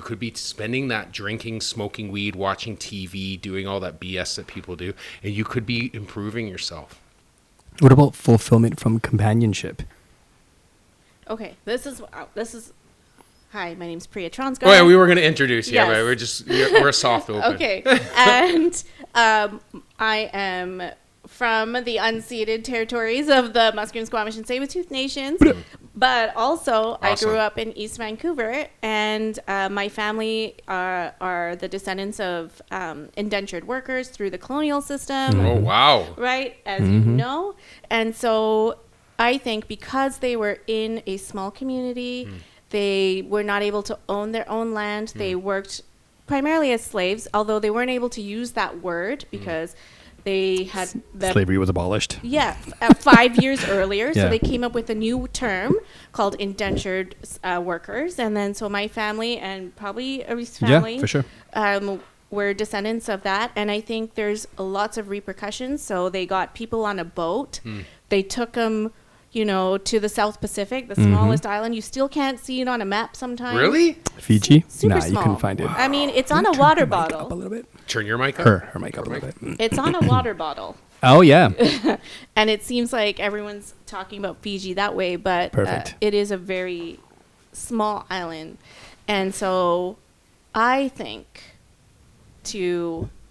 could be spending that drinking, smoking weed, watching TV, doing all that BS that people do, and you could be improving yourself. What about fulfillment from companionship? Okay, this is hi, my name's Priya Tronsgard. Oh yeah, we were going to introduce you, Yes. but we're a soft open. Okay, and I am from the unceded territories of the Musqueam, Squamish, and Tsleil-Waututh Nations, but also I Awesome. grew up in East Vancouver, and my family are the descendants of indentured workers through the colonial system. Oh wow. Right, as you know. And so I think because they were in a small community, they were not able to own their own land. They worked primarily as slaves, although they weren't able to use that word because they had Slavery was abolished. Yeah, 5 years earlier. So Yeah. they came up with a new term called indentured workers. And then so my family and probably Ari's family Yeah, for sure. were descendants of that. And I think there's lots of repercussions. So they got people on a boat. They took them, to the South Pacific, the smallest island. You still can't see it on a map sometimes. Really? Fiji? Super Nah, small. you couldn't find it. I mean, it's on a water bottle. Up a little bit. Turn your mic up. Her mic up a little bit. It's on a water bottle. Oh, yeah. And it seems like everyone's talking about Fiji that way, but Perfect. it is a very small island. And so I think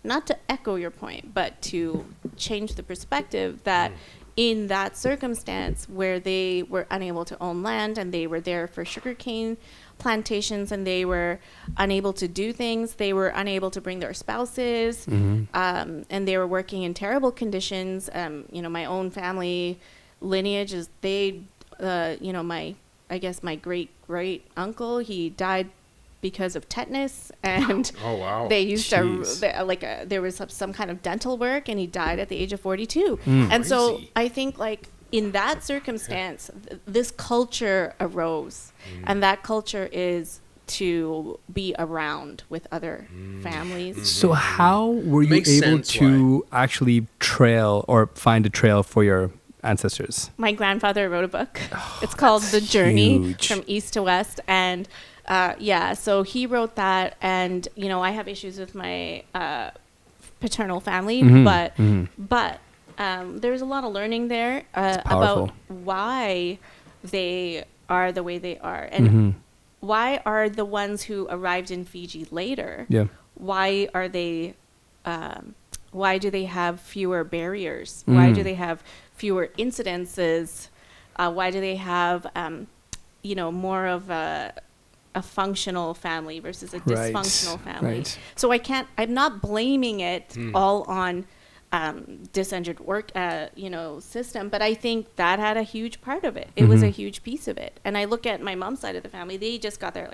not to echo your point, but to change the perspective that in that circumstance where they were unable to own land and they were there for sugarcane plantations and they were unable to do things, they were unable to bring their spouses, and they were working in terrible conditions. My own family lineage is my great uncle, he died because of tetanus, and Oh wow. they used Jeez. there was some kind of dental work, and he died at the age of 42. And so Crazy. I think in that circumstance, this culture arose, and that culture is to be around with other families. So how were you Makes able sense to actually trail or find a trail for your ancestors? My grandfather wrote a book. It's called The Journey huge. from East to West. And so he wrote that. And, I have issues with my paternal family, but there's a lot of learning there powerful. about why they are the way they are. And why are the ones who arrived in Fiji later, Yeah. why are they why do they have fewer barriers? Why do they have fewer incidences? Why do they have more of a functional family versus a Right, dysfunctional family? right. So I'm not blaming it all on disendered work system, but I think that had a huge part of it. It was a huge piece of it. And I look at my mom's side of the family, they just got their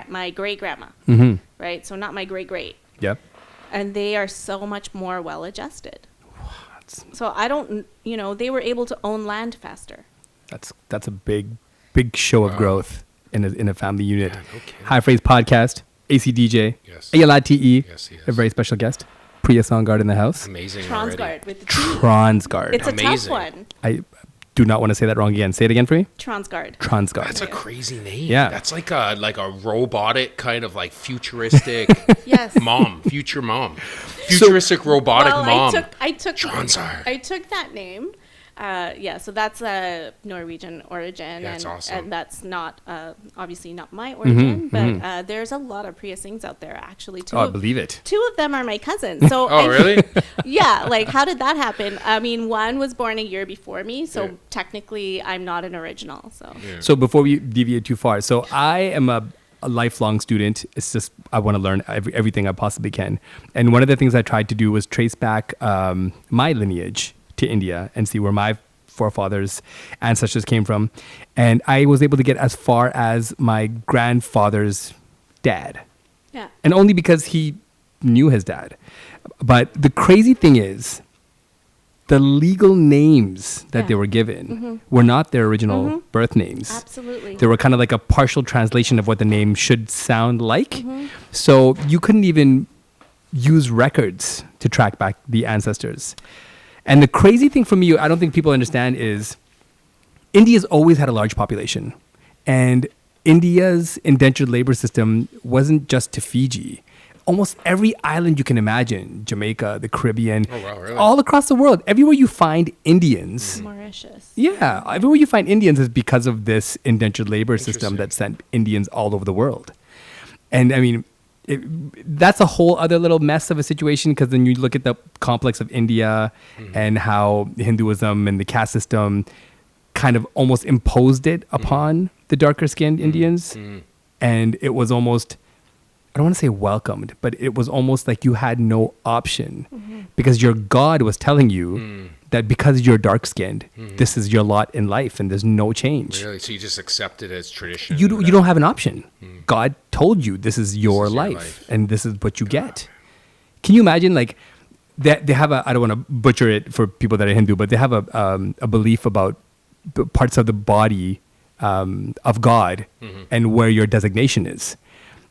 my great grandma, right? So not my great, Yep. and they are so much more well adjusted. So I don't, they were able to own land faster. That's a big show of growth in a family unit. Yeah, no kidding. High Phrase Podcast, ACDJ, Yes. Alite, Yes, he is. a very special guest, Priya Tronsgard in the house. Amazing already. Tronsgard with the T. Tronsgard. It's a Amazing. tough one. I do not want to say that wrong again. Say it again for me. Tronsgard. Tronsgard. That's a crazy name. Yeah. That's like a robotic kind of futuristic Yes. future mom. Futuristic robotic Well, mom. I took Tronsgard. I took that name. So that's a Norwegian origin, Yeah, that's awesome. and that's not obviously not my origin, but there's a lot of Priya Singhs out there actually. Oh, I believe it. Two of them are my cousins. So Oh, really? Yeah, how did that happen? I mean, one was born a year before me, so Yeah. technically I'm not an original. So Yeah. So before we deviate too far, so I am a lifelong student. It's just I want to learn everything I possibly can. And one of the things I tried to do was trace back my lineage to India and see where my forefathers, ancestors came from. And I was able to get as far as my grandfather's dad. yeah, And only because he knew his dad. But the crazy thing is, the legal names that Yeah. they were given were not their original birth names. absolutely. They were kind of like a partial translation of what the name should sound like. So you couldn't even use records to track back the ancestors. And the crazy thing for me, I don't think people understand, is India's always had a large population. And India's indentured labor system wasn't just to Fiji. Almost every island you can imagine, Jamaica, the Caribbean, Oh, wow, really? all across the world, everywhere you find Indians, Mauritius. yeah, everywhere you find Indians is because of this indentured labor system Interesting. that sent Indians all over the world. And I mean, that's a whole other little mess of a situation, because then you look at the complex of India and how Hinduism and the caste system kind of almost imposed it upon the darker skinned Indians. And it was almost, I don't want to say welcomed, but it was almost like you had no option because your God was telling you that because you're dark skinned, this is your lot in life and there's no change. Really? So you just accept it as tradition? You don't have an option. God told you this is your is your life, life. and this is what you get. Can you imagine, like, they have a, I don't want to butcher it for people that are Hindu, but they have a belief about the parts of the body of God and where your designation is.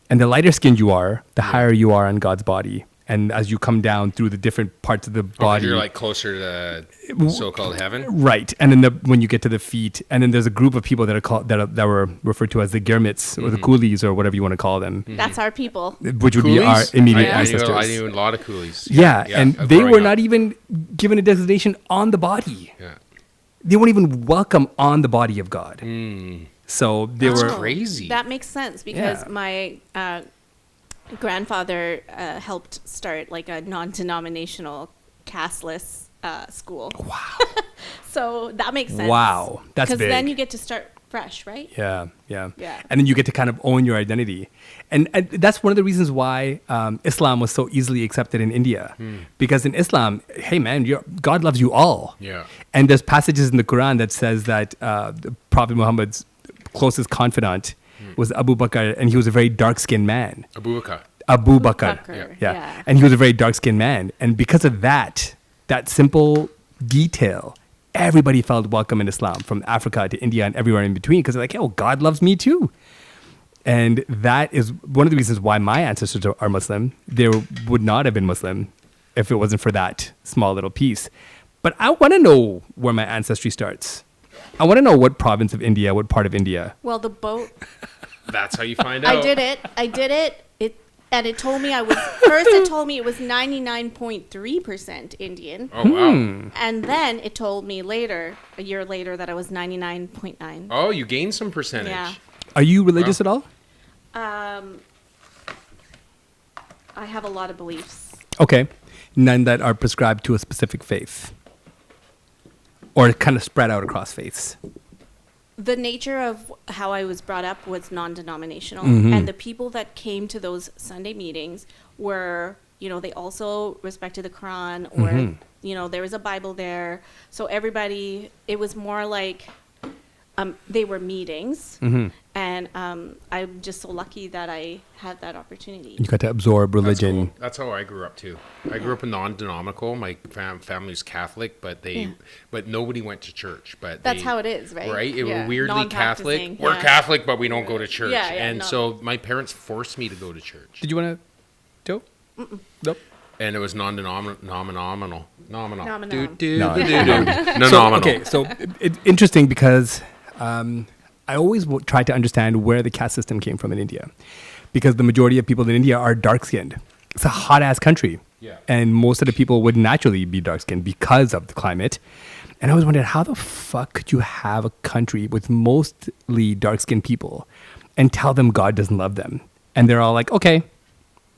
And the lighter skinned you are, the higher you are on God's body. And as you come down through the different parts of the body, You're like closer to so-called heaven? right? And then when you get to the feet, and then there's a group of people that are called that were referred to as the Girmits or the Coolies or whatever you want to call them, That's our people. which would be our Coolies? immediate I ancestors. knew a lot of coolies. Yeah, and they growing were up. not even given a designation on the body. Yeah. They weren't even welcome on the body of God. So they That's were crazy. That makes sense because Yeah. my grandfather helped start like a non-denominational casteless school. Wow. So that makes sense. Wow, that's Because then big. you get to start fresh, right? Yeah. Yeah. And then you get to kind of own your identity. And that's one of the reasons why Islam was so easily accepted in India. Because in Islam, hey man, God loves you all. Yeah. And there's passages in the Quran that says that the Prophet Muhammad's closest confidant was Abu Bakr, and he was a very dark-skinned man. Abu Bakr. Abu Bakr. Bakr, Yeah. yeah. And he was a very dark-skinned man. And because of that simple detail, everybody felt welcome in Islam, from Africa to India and everywhere in between, because they're like, oh, God loves me too. And that is one of the reasons why my ancestors are Muslim. They would not have been Muslim if it wasn't for that small little piece. But I want to know where my ancestry starts. I want to know what province of India, what part of India. Well, the boat. That's how you find out. I did it. And it told me it told me it was 99.3% Indian. Oh, wow. And then it told me later, a year later, that I was 99.9. Oh, you gained some percentage. Yeah. Are you religious at all? I have a lot of beliefs. Okay. None that are prescribed to a specific faith or kind of spread out across faiths. The nature of how I was brought up was non-denominational, Mm-hmm. and the people that came to those Sunday meetings were, they also respected the Quran, or Mm-hmm. there was a Bible there. So everybody, it was more like they were meetings, Mm-hmm. and I'm just so lucky that I had that opportunity. You got to absorb That's religion. cool. That's how I grew up too. I grew up in non-denominal. My family's Catholic, but nobody went to church. But That's how it is, right? Right? Yeah. We're weirdly Catholic. Non-practicing, We're yeah. Catholic, but we don't go to church. Yeah, and no. so my parents forced me to go to church. Did you want to do? Nope. And it was non-nominal. Nominal. Nominal. Okay, so it's interesting because I always try to understand where the caste system came from in India, because the majority of people in India are dark-skinned. It's a hot-ass country. Yeah. And most of the people would naturally be dark-skinned because of the climate. And I always wondered, how the fuck could you have a country with mostly dark-skinned people and tell them God doesn't love them? And they're all like, okay,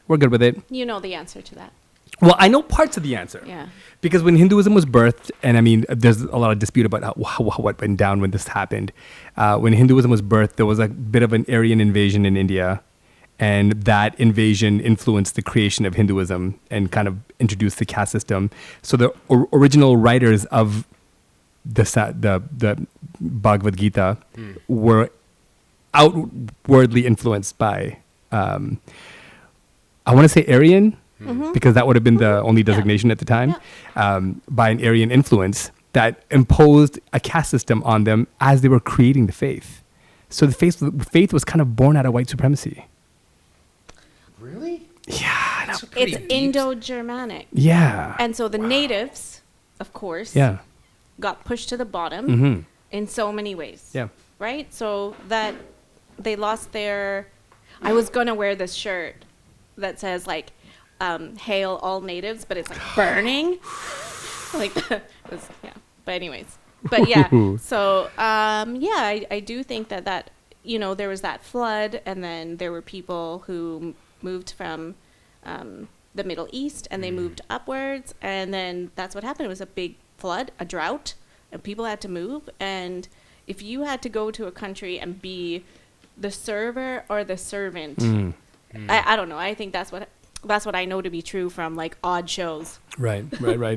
we're good with it. You know the answer to that. Well, I know parts of the answer. Yeah. Because when Hinduism was birthed, and I mean, there's a lot of dispute about what went down when this happened. When Hinduism was birthed, there was a bit of an Aryan invasion in India, and that invasion influenced the creation of Hinduism and kind of introduced the caste system. So the original writers of the Bhagavad Gita were outwardly influenced by, I want to say Aryan, because that would have been the only designation at the time, by an Aryan influence that imposed a caste system on them as they were creating the faith. So the faith was kind of born out of white supremacy. Really? Yeah. That's a pretty It's deep- Indo-Germanic. Yeah. And so the natives, of course, Yeah. got pushed to the bottom Mm-hmm. in so many ways. Yeah. Right? So that their. I was gonna wear this shirt that says like, "Hail all natives," but it's like burning. Like, it was, yeah. But anyways, but yeah. So I do think that there was that flood, and then there were people who moved from the Middle East, and they moved upwards, and then that's what happened. It was a big flood, a drought, and people had to move. And if you had to go to a country and be the server or the servant, I don't know. I think that's what I know to be true from like odd shows. Right.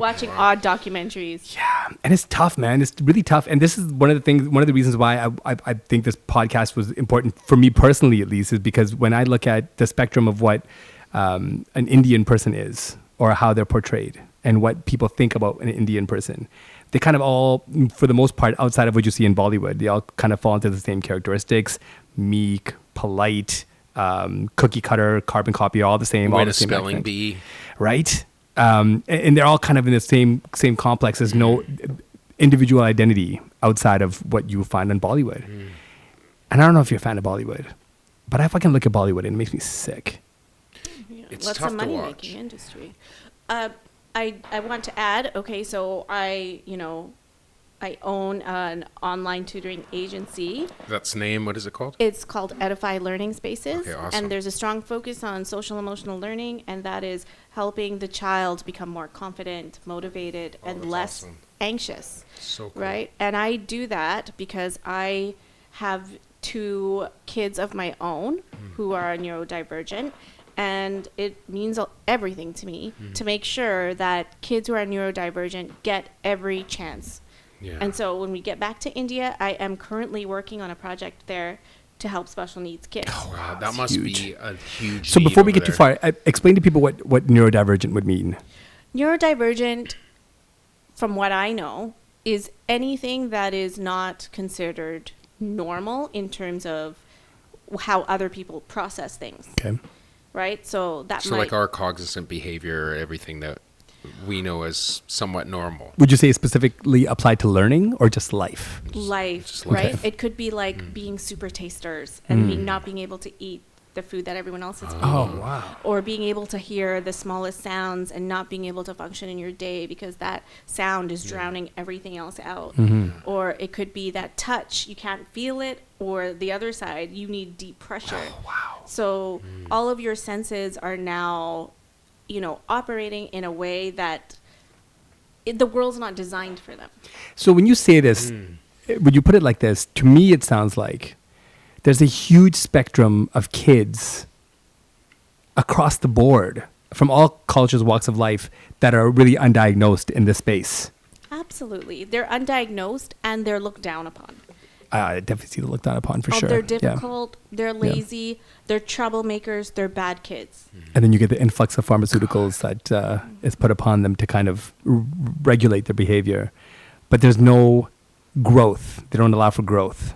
Watching odd documentaries. Yeah, and it's tough, man. It's really tough. And this is one of the reasons why I think this podcast was important for me personally, at least, is because when I look at the spectrum of what an Indian person is, or how they're portrayed, and what people think about an Indian person, they kind of all, for the most part, outside of what you see in Bollywood, they all kind of fall into the same characteristics: meek, polite, cookie cutter, carbon copy, all the same. All the same spelling accent. bee, right? And they're all kind of in the same complex. There's no individual identity outside of what you find in Bollywood. And I don't know if you're a fan of Bollywood, but I fucking look at Bollywood and it makes me sick. Yeah, It's lots tough of to money watch. making industry. I want to add. Okay, so I own an online tutoring agency. That's the name. What is it called? It's called Edify Learning Spaces. Okay, awesome. And there's a strong focus on social emotional learning, and that is helping the child become more confident, motivated, and that's less awesome. anxious. So cool. Right? And I do that because I have 2 kids of my own who are neurodivergent. And it means everything to me to make sure that kids who are neurodivergent get every chance. Yeah. And so when we get back to India, I am currently working on a project there to help special needs kids. Oh, wow, that must huge. be a huge. So need before we over get too there. far, explain to people what neurodivergent would mean. Neurodivergent, from what I know, is anything that is not considered normal in terms of how other people process things. Okay. Right? So that So might... like our cognizant behavior, everything that we know as somewhat normal. Would you say specifically applied to learning or just life? life, Just right? life. It could be like being super tasters and not being able to eat the food that everyone else is eating. Oh, wow. Or being able to hear the smallest sounds and not being able to function in your day because that sound is drowning everything else out. Or it could be that touch, you can't feel it, or the other side, you need deep pressure. Oh, wow. So all of your senses are now, operating in a way that the world's not designed for them. So when you say this, would you put it like this? To me, it sounds like there's a huge spectrum of kids across the board from all cultures, walks of life that are really undiagnosed in this space. Absolutely. They're undiagnosed and they're looked down upon. I definitely see the looked down upon for Oh, sure. they're Yeah. difficult, they're lazy, they're troublemakers, they're bad kids. And then you get the influx of pharmaceuticals that is put upon them to kind of regulate their behavior. But there's no growth. They don't allow for growth.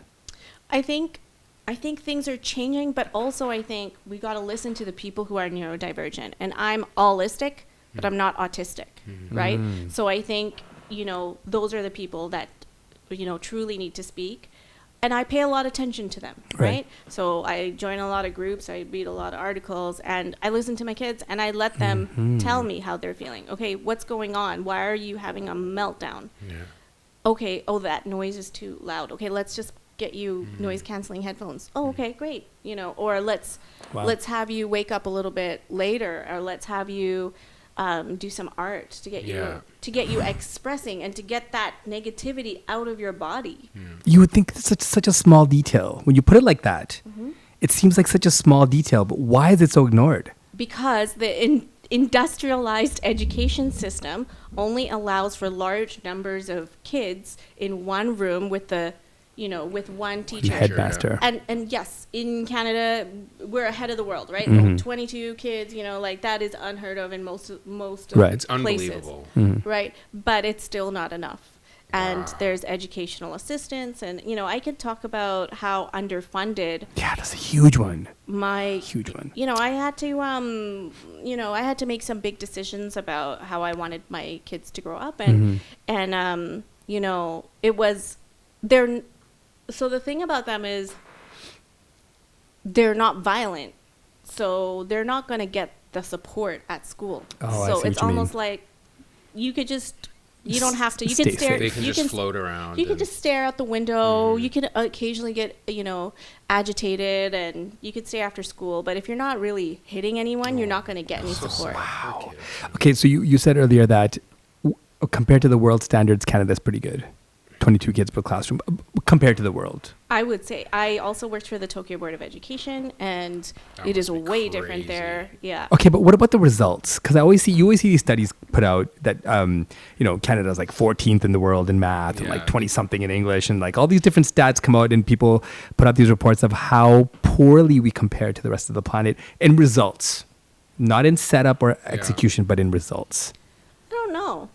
I think things are changing, but also I think we got to listen to the people who are neurodivergent. And I'm allistic, but I'm not autistic, right? So I think, those are the people that, truly need to speak. And I pay a lot of attention to them, right? So I join a lot of groups, I read a lot of articles, and I listen to my kids and I let them tell me how they're feeling. Okay, what's going on? Why are you having a meltdown? Yeah. Okay, oh, that noise is too loud. Okay, let's just get you noise canceling headphones. Oh, okay, great. Or let's have you wake up a little bit later, or let's have you do some art to get you expressing and to get that negativity out of your body. You would think it's such a small detail. When you put it like that, it seems like such a small detail, but why is it so ignored? Because the industrialized education system only allows for large numbers of kids in one room with with one teacher. Headmaster. And yes, in Canada, we're ahead of the world, right? 22 kids, that is unheard of in most Right. It's places, unbelievable. right? But it's still not enough. And Wow. there's educational assistance, and I could talk about how underfunded Yeah, that's a huge one. my Huge one. I had to I had to make some big decisions about how I wanted my kids to grow up, and it was there. So the thing about them is they're not violent, so they're not going to get the support at school. Oh, I so see it's what you mean. almost like you could just, you don't have to, you Stay can stare, safe. They can you just float around. You can and- just stare out the window. You can occasionally get, agitated, and you could stay after school. But if you're not really hitting anyone, you're not going to get any support. Wow. Okay, so you said earlier that compared to the world standards, Canada's pretty good. 22 kids per classroom compared to the world. I would say I also worked for the Tokyo Board of Education, and That it is must be way different crazy. there. Yeah. Okay, but what about the results? Because you always see these studies put out that Canada's like 14th in the world in math and like Yeah. 20 something in English, and like all these different stats come out, and people put out these reports of how poorly we compare to the rest of the planet in results, not in setup or execution, but in results. I don't know.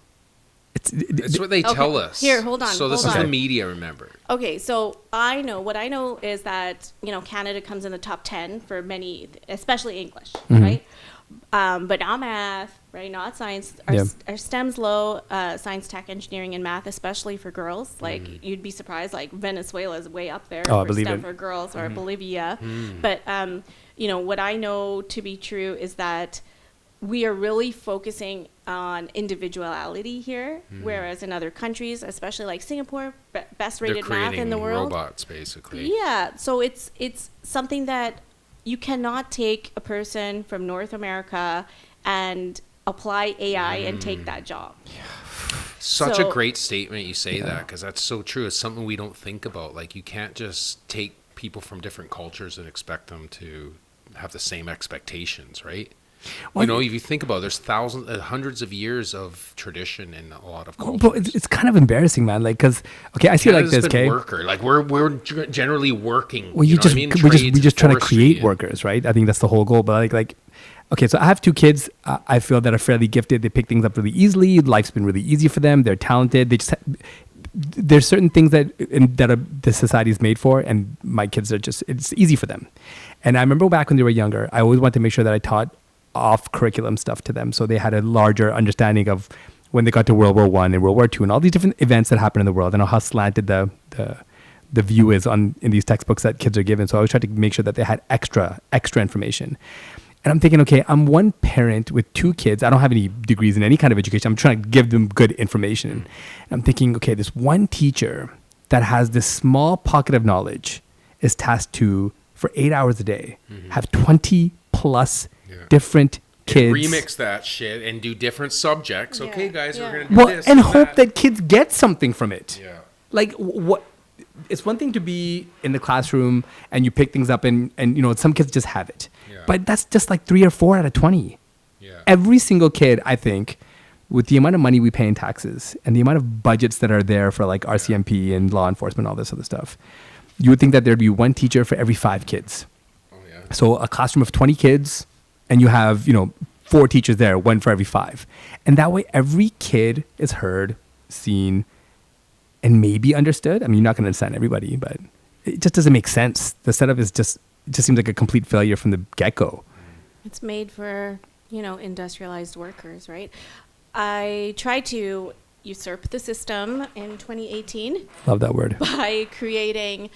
It's what they tell Okay, us. here, hold on, So this hold is on. the media, remember. Okay, so what I know is that, Canada comes in the top 10 for many, especially English, right? But not math, right? Not science. Our STEM's low, science, tech, engineering, and math, especially for girls. Like, you'd be surprised, like, Venezuela is way up there Oh, I for believe STEM it. for girls, or Bolivia. But, what I know to be true is that we are really focusing on individuality here, whereas in other countries, especially like Singapore, best They're rated math in creating the world. robots, basically. Yeah, so it's something that you cannot take a person from North America and apply AI and take that job. Such So- a great statement you say that, because that's so true. It's something we don't think about. Like, you can't just take people from different cultures and expect them to have the same expectations, right? Well, If you think about it, there's hundreds of years of tradition in a lot of cultures. But it's kind of embarrassing, man. Like, because I see it like Canada's this. been Okay, worker. Like, we're generally working. well, you know what I mean? we just trying to Forestry, create and- workers, right? I think that's the whole goal. But okay, so I have two kids. I feel that are fairly gifted. They pick things up really easily. Life's been really easy for them. They're talented. They just there's certain things that the society is made for, and my kids are just, it's easy for them. And I remember back when they were younger, I always wanted to make sure that I taught off curriculum stuff to them, so they had a larger understanding of when they got to World War I and World War II and all these different events that happen in the world, and how slanted the view is in these textbooks that kids are given. So I always tried to make sure that they had extra information. And I'm thinking, okay, I'm one parent with two kids. I don't have any degrees in any kind of education. I'm trying to give them good information. And I'm thinking, okay, this one teacher that has this small pocket of knowledge is tasked to, for 8 hours a day, have 20 plus different kids. Remix that shit and do different subjects. Okay, Yeah, guys, yeah. we're gonna do Well, this and hope that kids get something from it. Yeah. Like what? It's one thing to be in the classroom and you pick things up and some kids just have it. Yeah. But that's just like 3 or 4 out of 20. Yeah. Every single kid, I think, with the amount of money we pay in taxes and the amount of budgets that are there for like RCMP and law enforcement, all this other stuff, you would think that there'd be one teacher for every 5 kids. Oh yeah. So a classroom of 20 kids, and you have, 4 teachers there, one for every 5. And that way every kid is heard, seen, and maybe understood. I mean, you're not going to understand everybody, but it just doesn't make sense. The setup is it just seems like a complete failure from the get-go. It's made for, industrialized workers, right? I tried to usurp the system in 2018 Love that word. by creating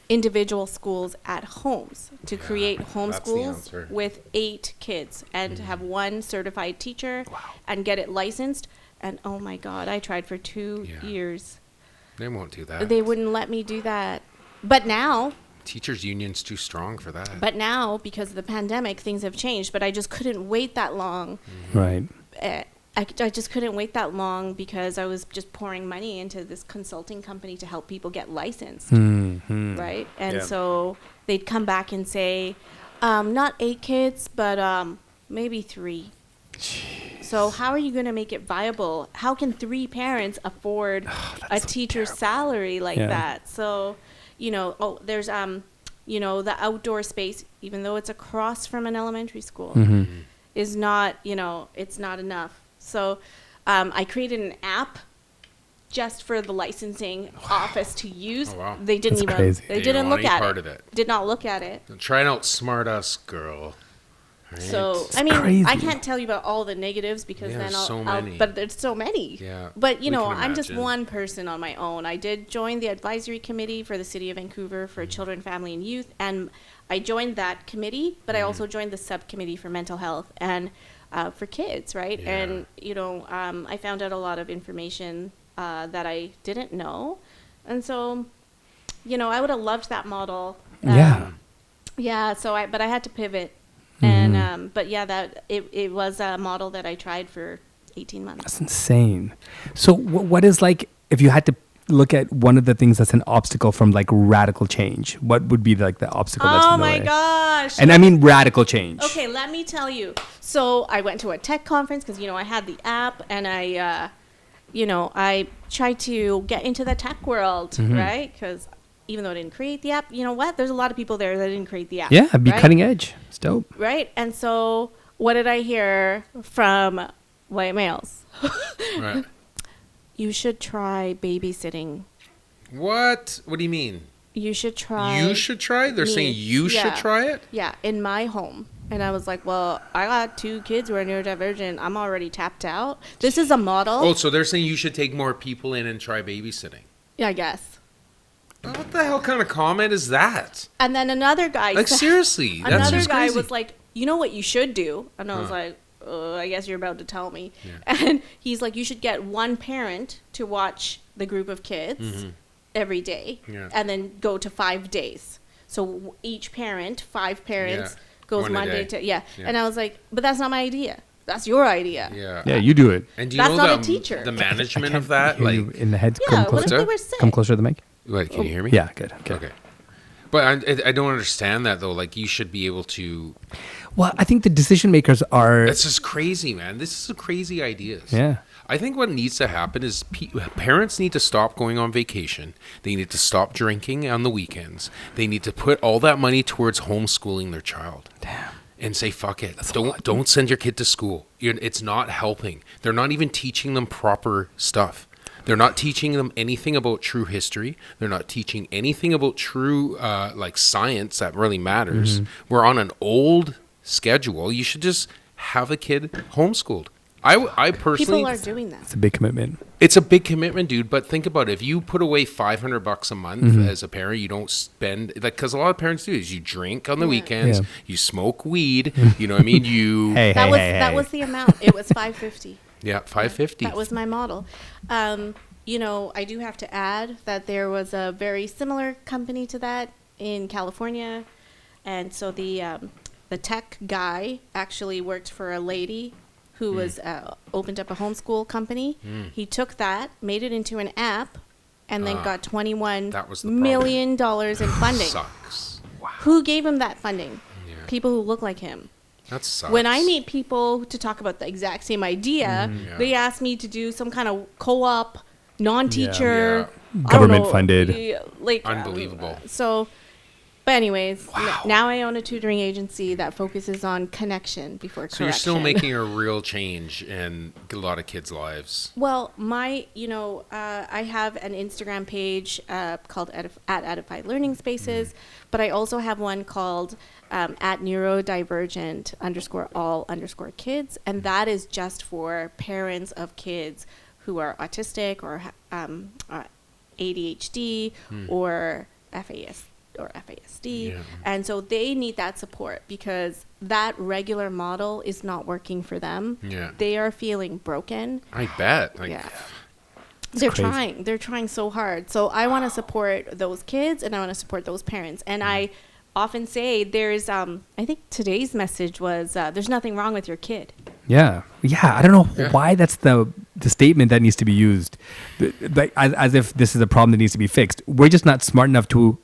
individual schools at homes to create home that's the schools answer. with 8 kids and have one certified teacher and get it licensed. And oh my God, I tried for 2 Yeah. years. They won't do that. They wouldn't let me do that. But now, Teachers union's too strong for that. because of the pandemic, things have changed. But I just couldn't wait that long. Right. I just couldn't wait that long because I was just pouring money into this consulting company to help people get licensed, right? And Yeah. so they'd come back and say, not 8 kids, but maybe 3. So how are you going to make it viable? How can 3 parents afford a teacher's salary like Yeah. that? So, there's the outdoor space, even though it's across from an elementary school, is not, it's not enough. So I created an app just for the licensing office to use. Oh, wow. They didn't That's even crazy. they They didn't don't look want any at part it. of it. Did not look at it. Try and outsmart us, girl. So, It's I mean, crazy. I can't tell you about all the negatives because Yeah, then there's so I'll many. but there's so many. Yeah, But, we I'm can just imagine. one person on my own. I did join the advisory committee for the City of Vancouver for children, family, and youth. And I joined that committee, but I also joined the subcommittee for mental health and for kids, right? Yeah. And, I found out a lot of information that I didn't know. And so, I would have loved that model. Yeah. Yeah, but I had to pivot. And but yeah, that it was a model that I tried for 18 months. That's insane. So what is like, if you had to look at one of the things that's an obstacle from like radical change, what would be like the obstacle that's in Oh the my way? gosh. And I mean radical change. Okay, let me tell you. So I went to a tech conference because I had the app, and I tried to get into the tech world, right? Because even though I didn't create the app, there's a lot of people there that didn't create the app. Yeah, be right? cutting edge. It's dope. Right? And so what did I hear from white males? Right. You should try babysitting. What? What do you mean? You should try. You should try? They're me. saying you Yeah. should try it? Yeah, in my home. And I was like, well, I got 2 kids who are neurodivergent. I'm already tapped out. This is a model. Oh, so they're saying you should take more people in and try babysitting. Yeah, I guess. What the hell kind of comment is that? And then another guy. Like, seriously, that's Another just guy crazy. was like, you know what you should do? And I was Huh. like, I guess you're about to tell me. Yeah. And he's like, you should get one parent to watch the group of kids every day, Yeah. and then go to 5 days. So each parent, 5 parents, Yeah. goes One a Monday day. to Yeah. And I was like, but that's not my idea. That's your idea. Yeah. Yeah, you do it. And do you That's know not a the, teacher. the management of that? Hear you Like, in the head. Yeah, Come what if closer. they were sick? Come closer to the mic. wait, can you hear me? Yeah, good. Okay. But I don't understand that, though. Like, you should be able to... Well, I think the decision makers are. That's just crazy, man. This is some crazy ideas. Yeah. I think what needs to happen is parents need to stop going on vacation. They need to stop drinking on the weekends. They need to put all that money towards homeschooling their child. Damn. And say, fuck it. Don't send your kid to school. It's not helping. They're not even teaching them proper stuff. They're not teaching them anything about true history. They're not teaching anything about true like science that really matters. We're on an old schedule. You should just have a kid homeschooled. I personally... People are doing that. It's a big commitment. It's a big commitment, dude. But think about it. If you put away $500 a month as a parent, you don't spend... like, because a lot of parents do is you drink on the weekends, Yeah. you smoke weed, you know what I mean? You... That was the amount. It was $550. Yeah, $550. That was my model. I do have to add that there was a very similar company to that in California, and so the tech guy actually worked for a lady who was opened up a homeschool company. He took that, made it into an app, and then got $21 that was the million in funding. Sucks. Who gave him that funding? Yeah. People who look like him. That sucks. When I meet people to talk about the exact same idea, Yeah. they ask me to do some kind of co-op, non-teacher, Yeah. I don't know, Government funded. like Unbelievable. But anyways, now I own a tutoring agency that focuses on connection before correction. So you're still making a real change in a lot of kids' lives. Well, I have an Instagram page called at Edified Learning Spaces, but I also have one called at Neuro Divergent _all_kids, and that is just for parents of kids who are autistic or ADHD or FASD. Yeah. And so they need that support because that regular model is not working for them. Yeah. They are feeling broken. I bet. Like, Yeah. They're crazy. trying. They're trying so hard. So I want to support those kids and I want to support those parents. And I often say there's, I think today's message was, there's nothing wrong with your kid. Yeah. I don't know Yeah. why that's the statement that needs to be used, like as if this is a problem that needs to be fixed. We're just not smart enough to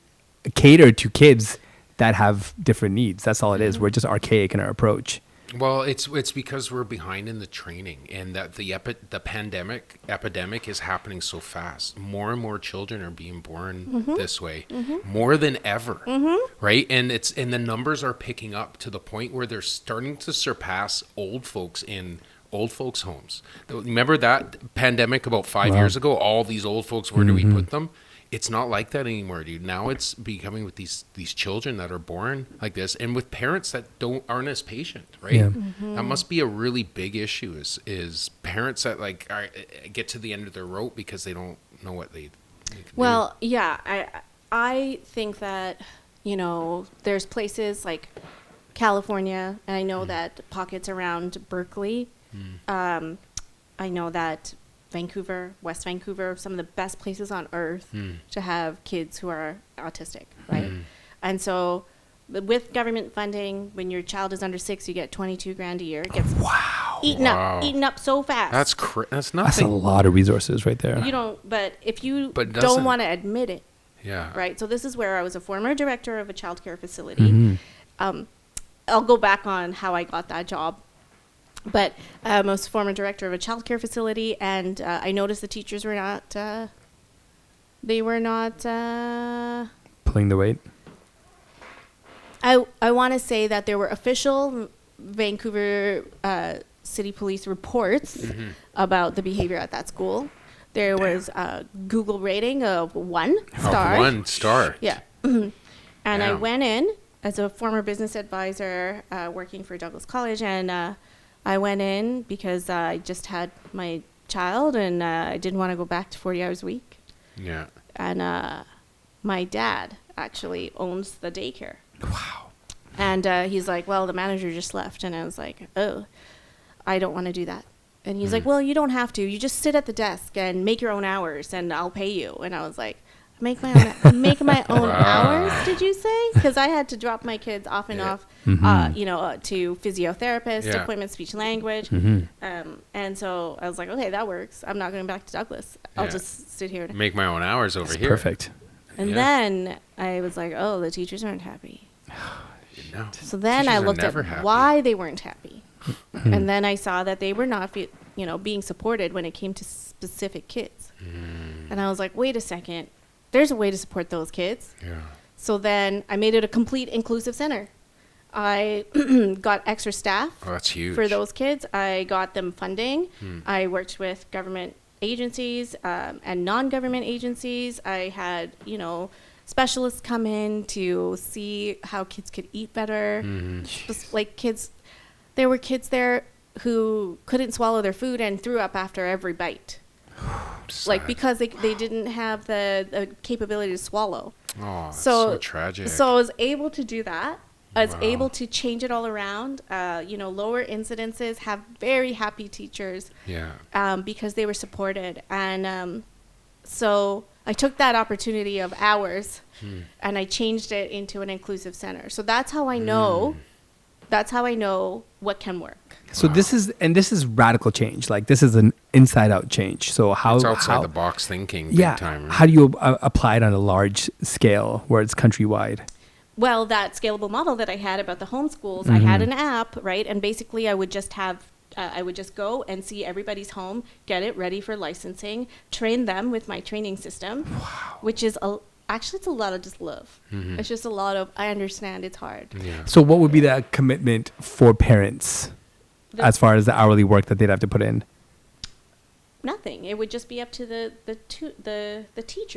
cater to kids that have different needs. That's all it is. We're just archaic in our approach. well, it's because we're behind in the training, and that the pandemic epidemic is happening so fast. More and more children are being born this way, more than ever, right? And the numbers are picking up to the point where they're starting to surpass old folks in old folks' homes. Remember that pandemic about 5 years ago? All these old folks, where do we put them? it's not like that anymore, dude. Now it's becoming with these children that are born like this, and with parents that aren't as patient, right? Yeah. That must be a really big issue. Is parents that like get to the end of their rope because they don't know what they can Well, yeah, I think that, you know, there's places like California, and I know that pockets around Berkeley. I know that Vancouver, West Vancouver, some of the best places on earth to have kids who are autistic, right? And so with government funding, when your child is under 6, you get 22 grand a year. It gets eaten up so fast. That's That's a nothing. lot of resources right there. You don't, but if you But don't doesn't- want to admit it, Yeah. right? So this is where I was a former director of a childcare facility. I'll go back on how I got that job. But I was former director of a childcare facility, and I noticed the teachers were not, they were not, Pulling the weight. I want to say that there were official Vancouver City Police reports about the behavior at that school. There was a Google rating of 1 star. Of 1 star. Yeah. And I Damn. went in as a former business advisor working for Douglas College, and I went in because I just had my child, and I didn't want to go back to 40 hours a week. Yeah. And my dad actually owns the daycare. Wow. And he's like, well, the manager just left. And I was like, oh, I don't want to do that. And he's like, well, you don't have to. You just sit at the desk and make your own hours, and I'll pay you. And I was like, make my own hours, did you say? Because I had to drop my kids off and off, you know, to physiotherapist, appointment speech language. And so I was like, okay, that works. I'm not going back to Douglas. I'll just sit here. Make my own hours over here. Perfect. And then I was like, oh, the teachers aren't happy. No. So then Teachers I are looked at never happy. why they weren't happy. And then I saw that they were not, you know, being supported when it came to specific kids. And I was like, wait a second. There's a way to support those kids. Yeah. So then I made it a complete inclusive center. I got extra staff Oh, that's huge. for those kids. I got them funding. I worked with government agencies and non-government agencies. I had, you know, specialists come in to see how kids could eat better. Like kids, there were kids there who couldn't swallow their food and threw up after every bite. Like because they didn't have the capability to swallow. Oh, that's so tragic. So I was able to do that. I was able to change it all around. You know, lower incidences, have very happy teachers. Yeah. Because they were supported. And so I took that opportunity of hours and I changed it into an inclusive center. So that's how I know. That's how I know what can work. So this is radical change. Like this is an inside out change. So how It's outside the box thinking big time. Right? How do you apply it on a large scale where it's countrywide? Well, that scalable model that I had about the homeschools, I had an app, right? And basically I would just have, I would just go and see everybody's home, get it ready for licensing, train them with my training system, which is, actually it's a lot of just love. It's just a lot of, I understand it's hard. Yeah. So what would be the commitment for parents as far as the hourly work that they'd have to put in? Nothing. It would just be up to the teacher,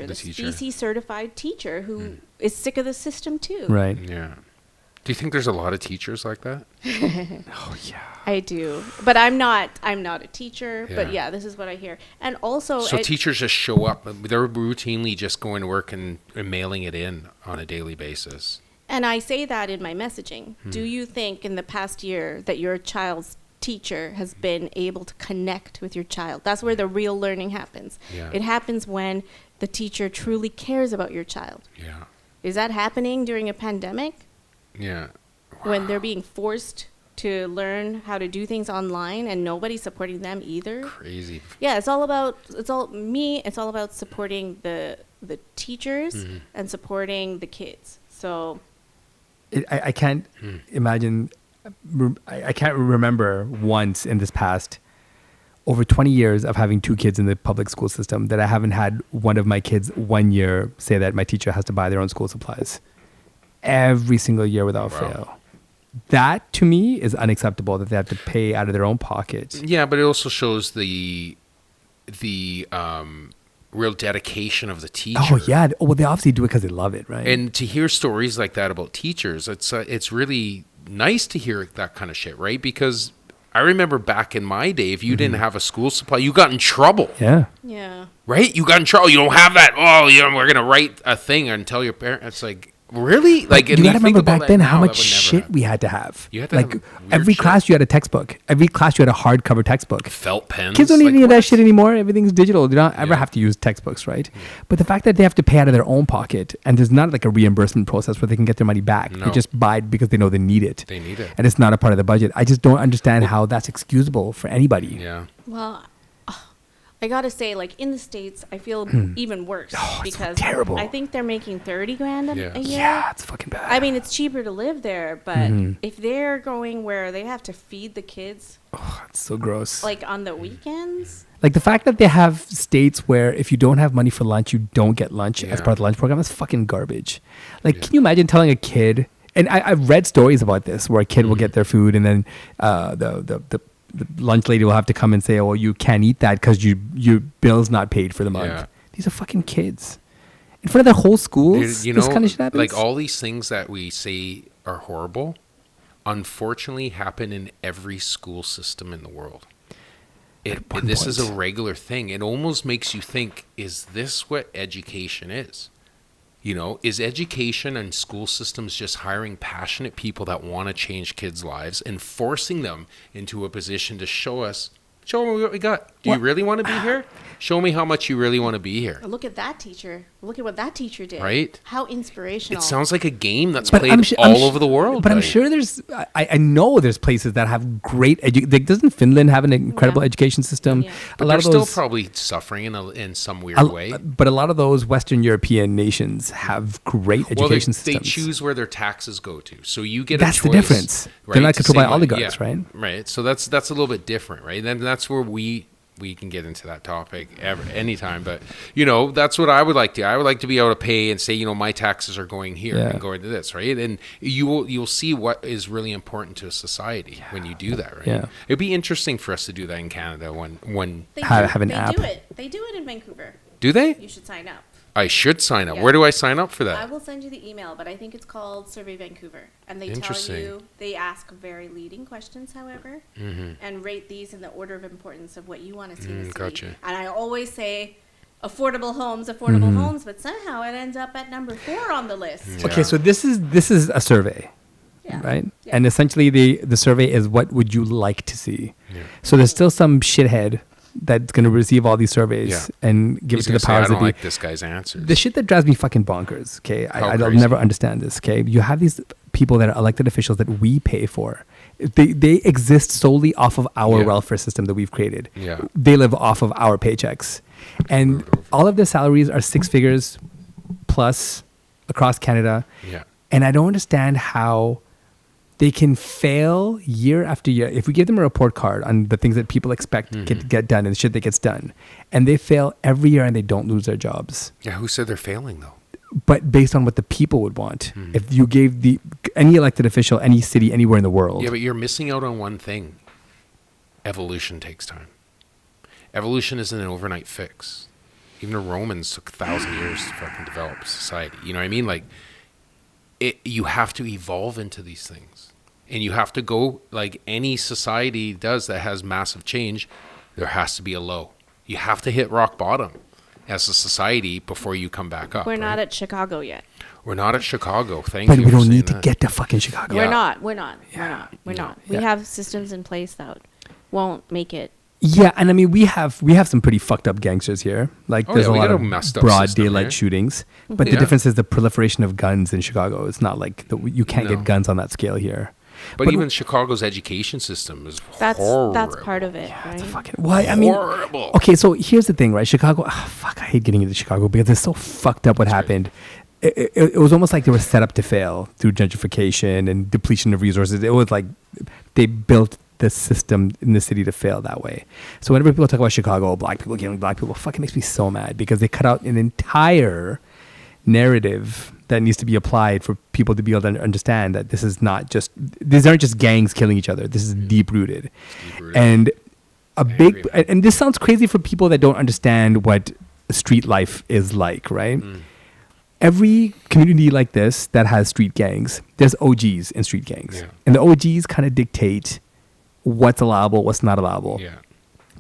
the teacher. BC certified teacher who is sick of the system too. Right. Yeah. Do you think there's a lot of teachers like that? Oh yeah. I do, but I'm not a teacher. Yeah. But yeah, this is what I hear. And also, So teachers just show up. They're routinely just going to work and mailing it in on a daily basis. and I say that in my messaging. Do you think in the past year that your child's teacher has been able to connect with your child? That's where the real learning happens. Yeah. It happens when the teacher truly cares about your child. Yeah. Is that happening during a pandemic? Yeah. When they're being forced to learn how to do things online and nobody's supporting them either? Crazy. Yeah, it's all about supporting the teachers and supporting the kids. So I can't imagine. I can't remember once in this past over 20 years of having 2 kids in the public school system that I haven't had one of my kids 1 year say that my teacher has to buy their own school supplies every single year without fail. That to me is unacceptable, that they have to pay out of their own pocket. Yeah, but it also shows the real dedication of the teacher. Oh yeah. Well, they obviously do it because they love it, right? And to hear stories like that about teachers, it's really nice to hear that kind of shit, right? Because I remember back in my day, if you didn't have a school supply, you got in trouble. Yeah. Yeah. Right? You got in trouble. You don't have that. Oh, we're going to write a thing and tell your parents. It's like, really? Like, you and got to remember think about back that then now, how that much would never shit happen. we had to have. You had to like have weird every shit. class you had a textbook. Every class you had a hardcover textbook. Felt pens. Kids don't need like, any of that what? shit anymore. Everything's digital. They don't ever Yeah. have to use textbooks, right? But the fact that they have to pay out of their own pocket and there's not like a reimbursement process where they can get their money back. No. They just buy it because they know they need it. They need it. And it's not a part of the budget. I just don't understand how that's excusable for anybody. Yeah. Well, I gotta say, like in the States, I feel even worse Oh, it's because terrible. I think they're making $30,000 Yeah. a year. Yeah, it's fucking bad. I mean, it's cheaper to live there, but Mm-hmm. if they're going where they have to feed the kids It's so gross. like on the weekends, Like the fact that they have states where if you don't have money for lunch, you don't get lunch as Yeah. part of the lunch program. That's fucking garbage. Like, can you imagine telling a kid? And I've read stories about this where a kid will get their food and then the lunch lady will have to come and say, "Oh, well, you can't eat that because your bill's not paid for the month." Yeah. These are fucking kids in front of their whole schools. Dude, This kind of shit happens. like all these things that we say are horrible, unfortunately happen in every school system in the world. one This is a point. regular thing. It almost makes you think, is this what education is? You know, is education and school systems just hiring passionate people that want to change kids' lives and forcing them into a position to show me what we got? Do you What? really want to be here? Show me how much you really want to be here. look at that teacher. Look at what that teacher did. Right? How inspirational. It sounds like a game that's But played I'm all over the world. But I'm buddy. sure I know there's places that have great like, doesn't Finland have an incredible Yeah. education system? Yeah. But A lot they're of still those, probably suffering in some weird way. but a lot of those Western European nations have great Well, they education systems. choose where their taxes go to. So you get That's a the choice. difference. They're not to controlled by say what- oligarchs, right? Right. So that's a little bit different, right? Then that's where we can get into that topic anytime. But, that's what I would like to. I would like to be able to pay and say, my taxes are going here Yeah. and going to this, right? And you'll see what is really important to a society when you do that, right? Yeah. It'd be interesting for us to do that in Canada when They have an they app. do it. They do it in Vancouver. do they? You should sign up. I should sign up. Yeah. Where do I sign up for that? I will send you the email, but I think it's called Survey Vancouver. And they tell Interesting. you, they ask very leading questions, however, and rate these in the order of importance of what you want to see in the city. Gotcha. And I always say affordable homes, but somehow it ends up at number 4 on the list. Yeah. Okay, so this is a survey, Yeah. right? Yeah. And essentially the survey is what would you like to see. Yeah. So there's still some shithead that's going to receive all these surveys Yeah. and give He's it to the gonna say, powers I that don't be. like this guy's answers. The shit that drives me fucking bonkers, okay? How I'll crazy. never understand this, okay? You have these people that are elected officials that we pay for. They exist solely off of our Yeah. welfare system that we've created. Yeah. They live off of our paychecks. And all of their salaries are 6 figures plus across Canada. Yeah. And I don't understand how they can fail year after year. If we give them a report card on the things that people expect get done and the shit that gets done, and they fail every year and they don't lose their jobs. Yeah. Who said they're failing though? But based on what the people would want, if you gave any elected official, any city, anywhere in the world, Yeah, but you're missing out on one thing. Evolution takes time. Evolution isn't an overnight fix. Even the Romans took 1,000 years to fucking develop society. You know what I mean? Like, you have to evolve into these things. And you have to go, like any society does that has massive change, there has to be a low. You have to hit rock bottom as a society before you come back up. We're right? not at Chicago yet. We're not at Chicago. Thank but you we for don't saying need to that. get to fucking Chicago. Yeah. We're not. We're not. We Yeah. have systems in place that won't make it. Yeah, and I mean we have some pretty fucked up gangsters here. Like Oh, there's yeah, a we lot got a of messed up broad system daylight here. shootings. But the Yeah. difference is the proliferation of guns in Chicago. It's not like you can't No. get guns on that scale here. But even Chicago's education system is horrible. That's part of it, right? Fucking why? I mean, Horrible. okay. So here's the thing, right? Chicago. Fuck, I hate getting into Chicago because it's so fucked up what happened. It was almost like they were set up to fail through gentrification and depletion of resources. It was like they built the system in the city to fail that way. So whenever people talk about Chicago, black people killing black people, fucking makes me so mad because they cut out an entire narrative that needs to be applied for people to be able to understand that these aren't just gangs killing each other. This is deep rooted. Deep-rooted. And agree, man. and this sounds crazy for people that don't understand what street life is like, right? Every community like this that has street gangs, there's OGs in street gangs. Yeah. And the OGs kind of dictate what's allowable, what's not allowable. Yeah.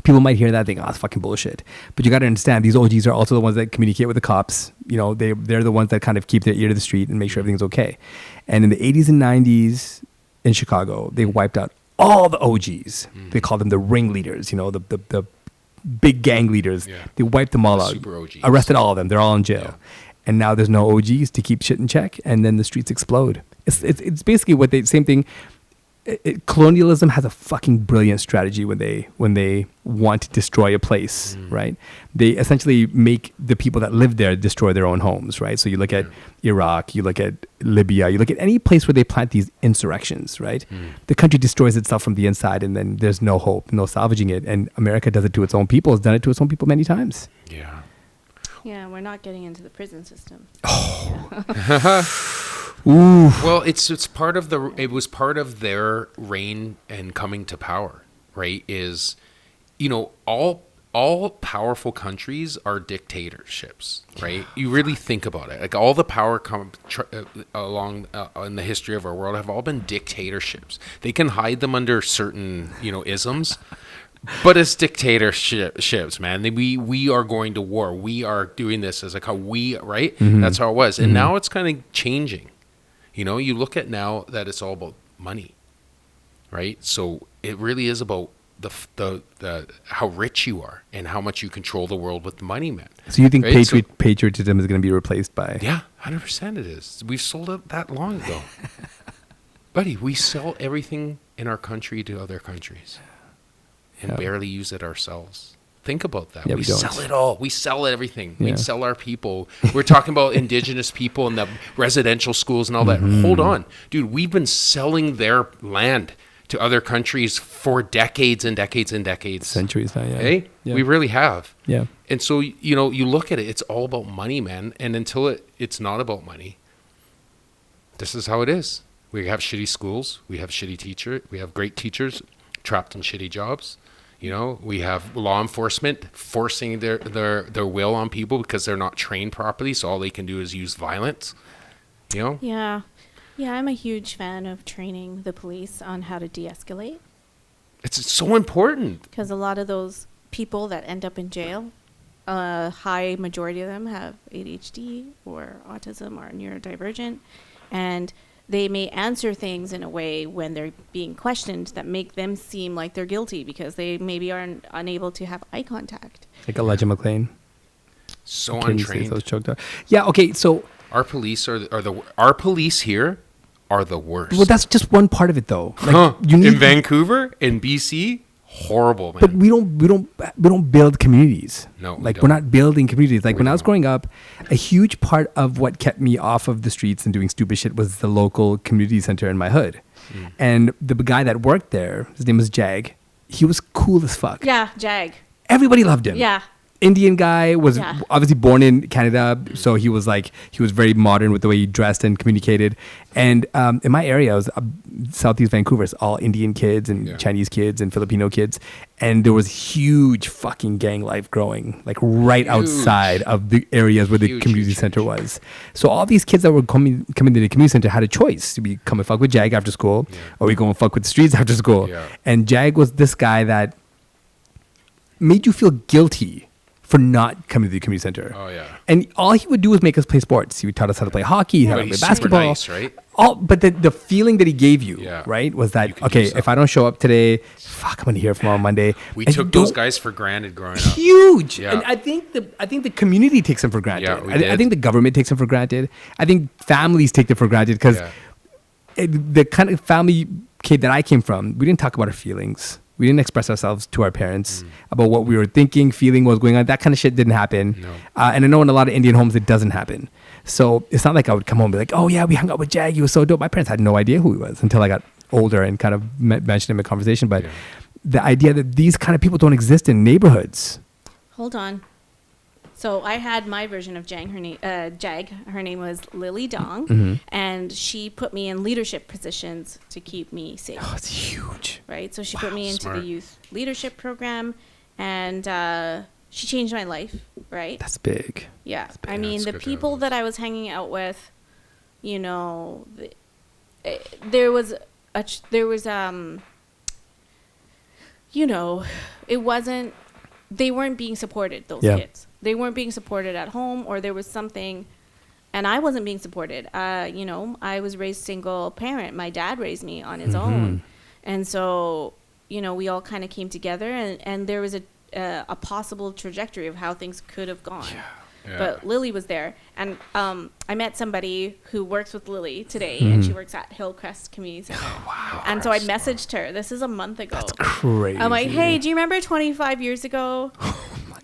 People might hear that and think, oh, it's fucking bullshit. But you got to understand, these OGs are also the ones that communicate with the cops. You know, they're the ones that kind of keep their ear to the street and make sure everything's okay. And in the 80s and 90s in Chicago, they wiped out all the OGs. They called them the ringleaders, you know, the big gang leaders. Yeah. They wiped them all The out. super OGs. Arrested all of them. They're all in jail. Yeah. And now there's no OGs to keep shit in check, and then the streets explode. It's basically what same thing. Colonialism has a fucking brilliant strategy when they want to destroy a place, right? They essentially make the people that live there destroy their own homes, right? So you look at Iraq, you look at Libya, you look at any place where they plant these insurrections, right? The country destroys itself from the inside, and then there's no hope, no salvaging it. And America does it to its own people. It's done it to its own people many times. Yeah. Yeah, we're not getting into the prison system. Ooh. Well, it's part of it was part of their reign and coming to power, right? Is, you know, all powerful countries are dictatorships, right? You really think about it. Like all the power along in the history of our world have all been dictatorships. They can hide them under certain, you know, isms. But it's dictatorships, man. We are going to war. We are doing this as like how we, right? That's how it was. And now it's kind of changing. You know, you look at now that it's all about money, right? So it really is about the how rich you are and how much you control the world with money, man. So you think right? patriotism is going to be replaced by? Yeah, 100% it is. We've sold it that long ago. Buddy, we sell everything in our country to other countries and barely use it ourselves. Think about that. Yeah, we don't. sell it all. We sell everything. Yeah. We sell our people. We're talking about indigenous people and the residential schools and all that. Hold on. Dude, we've been selling their land to other countries for decades and decades and decades. Centuries now, yeah. Hey? Yeah. We really have. Yeah. And so, you know, you look at it, it's all about money, man. And until it's not about money, this is how it is. We have shitty schools. We have shitty teachers. We have great teachers trapped in shitty jobs. You know, we have law enforcement forcing their will on people because they're not trained properly. So all they can do is use violence, you know? Yeah. Yeah, I'm a huge fan of training the police on how to de-escalate. It's so important. Because a lot of those people that end up in jail, a high majority of them have ADHD or autism or neurodivergent. And they may answer things in a way when they're being questioned that make them seem like they're guilty because they maybe are unable to have eye contact. Like Elijah McClain. So Can you say untrained. so choked up? Yeah, okay, so... Our police our police here are the worst. Well, that's just one part of it, though. Like, you need in Vancouver, in BC, horrible, man. But we don't build communities. No, we like don't. we're not building communities. Like We when I was don't. growing up, a huge part of what kept me off of the streets and doing stupid shit was the local community center in my hood. And the guy that worked there, his name was Jag. He was cool as fuck. Yeah, Jag. Everybody loved him. Yeah. Indian guy, was Yeah. obviously born in Canada, so he was very modern with the way he dressed and communicated. And in my area, it was Southeast Vancouver, it's all Indian kids and Yeah. Chinese kids and Filipino kids, and there was huge fucking gang life growing, like right outside of the areas where the Huge, community huge, center huge. was. So all these kids that were coming to the community center had a choice: we come and fuck with Jag after school, or we go and fuck with the streets after school. Yeah. And Jag was this guy that made you feel guilty for not coming to the community center. Oh, yeah. And all he would do was make us play sports. He would taught us how to play hockey, how to play he's super basketball. nice, right? But the feeling that he gave you, Yeah. right, was You that, can do okay, something. if I don't show up today, fuck, I'm going to hear from on Monday. We And took you those don't- guys for granted growing up. Huge. Yeah. And I think the community takes them for granted. Yeah, we I did. think the government takes them for granted. I think families take them for granted because Yeah. the kind of family kid that I came from, we didn't talk about our feelings. We didn't express ourselves to our parents about what we were thinking, feeling, what was going on. That kind of shit didn't happen. No. And I know in a lot of Indian homes it doesn't happen. So it's not like I would come home and be like, oh yeah, we hung out with Jag. He was so dope. My parents had no idea who he was until I got older and kind of mentioned him in conversation. But Yeah. the idea that these kind of people don't exist in neighborhoods. Hold on. So I had my version of Jag. Her name was Lily Dong, and she put me in leadership positions to keep me safe. Oh, it's huge. Right. So she put me into smart. the youth leadership program, and she changed my life, right? That's big. Yeah. That's big. I mean, That's the good to people know. that I was hanging out with, you know, there was you know, it wasn't, they weren't being supported, those Yeah. kids. They weren't being supported at home, or there was something, and I wasn't being supported. You know, I was raised single parent. My dad raised me on his own. And so, you know, we all kind of came together, and there was a possible trajectory of how things could have gone. Yeah. But Lily was there, and I met somebody who works with Lily today, and she works at Hillcrest Community Center. And so I messaged her. This is a month ago. That's crazy. I'm like, hey, do you remember 25 years ago?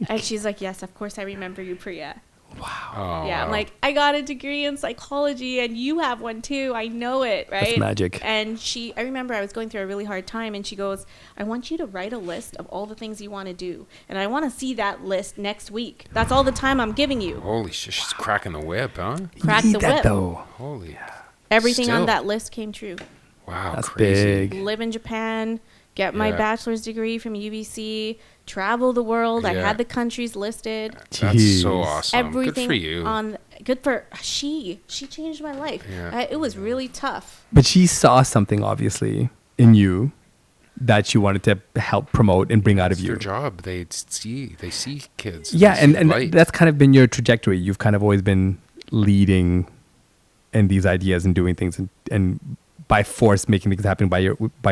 And she's like, yes, of course I remember you, Priya. Oh, Yeah, I'm wow. like, I got a degree in psychology, and you have one too. I know it, right? That's magic. And I remember I was going through a really hard time, and she goes, I want you to write a list of all the things you want to do, and I want to see that list next week. That's all the time I'm giving you. Holy shit, she's cracking the whip, huh? Crack You the need that whip. though. Holy. Everything Still. on that list came true. Wow, That's crazy. big. Live in Japan, get my Yeah. bachelor's degree from UBC, travel the world. I Yeah. had the countries listed. That's so Jeez. awesome. Everything Good for you. good for she changed my life. Yeah. It was really tough. But she saw something obviously in you that she wanted to help promote and bring out of It's you. their job. They see kids. Yeah, They see and light. that's kind of been your trajectory. You've kind of always been leading in these ideas and doing things and by force making things happen by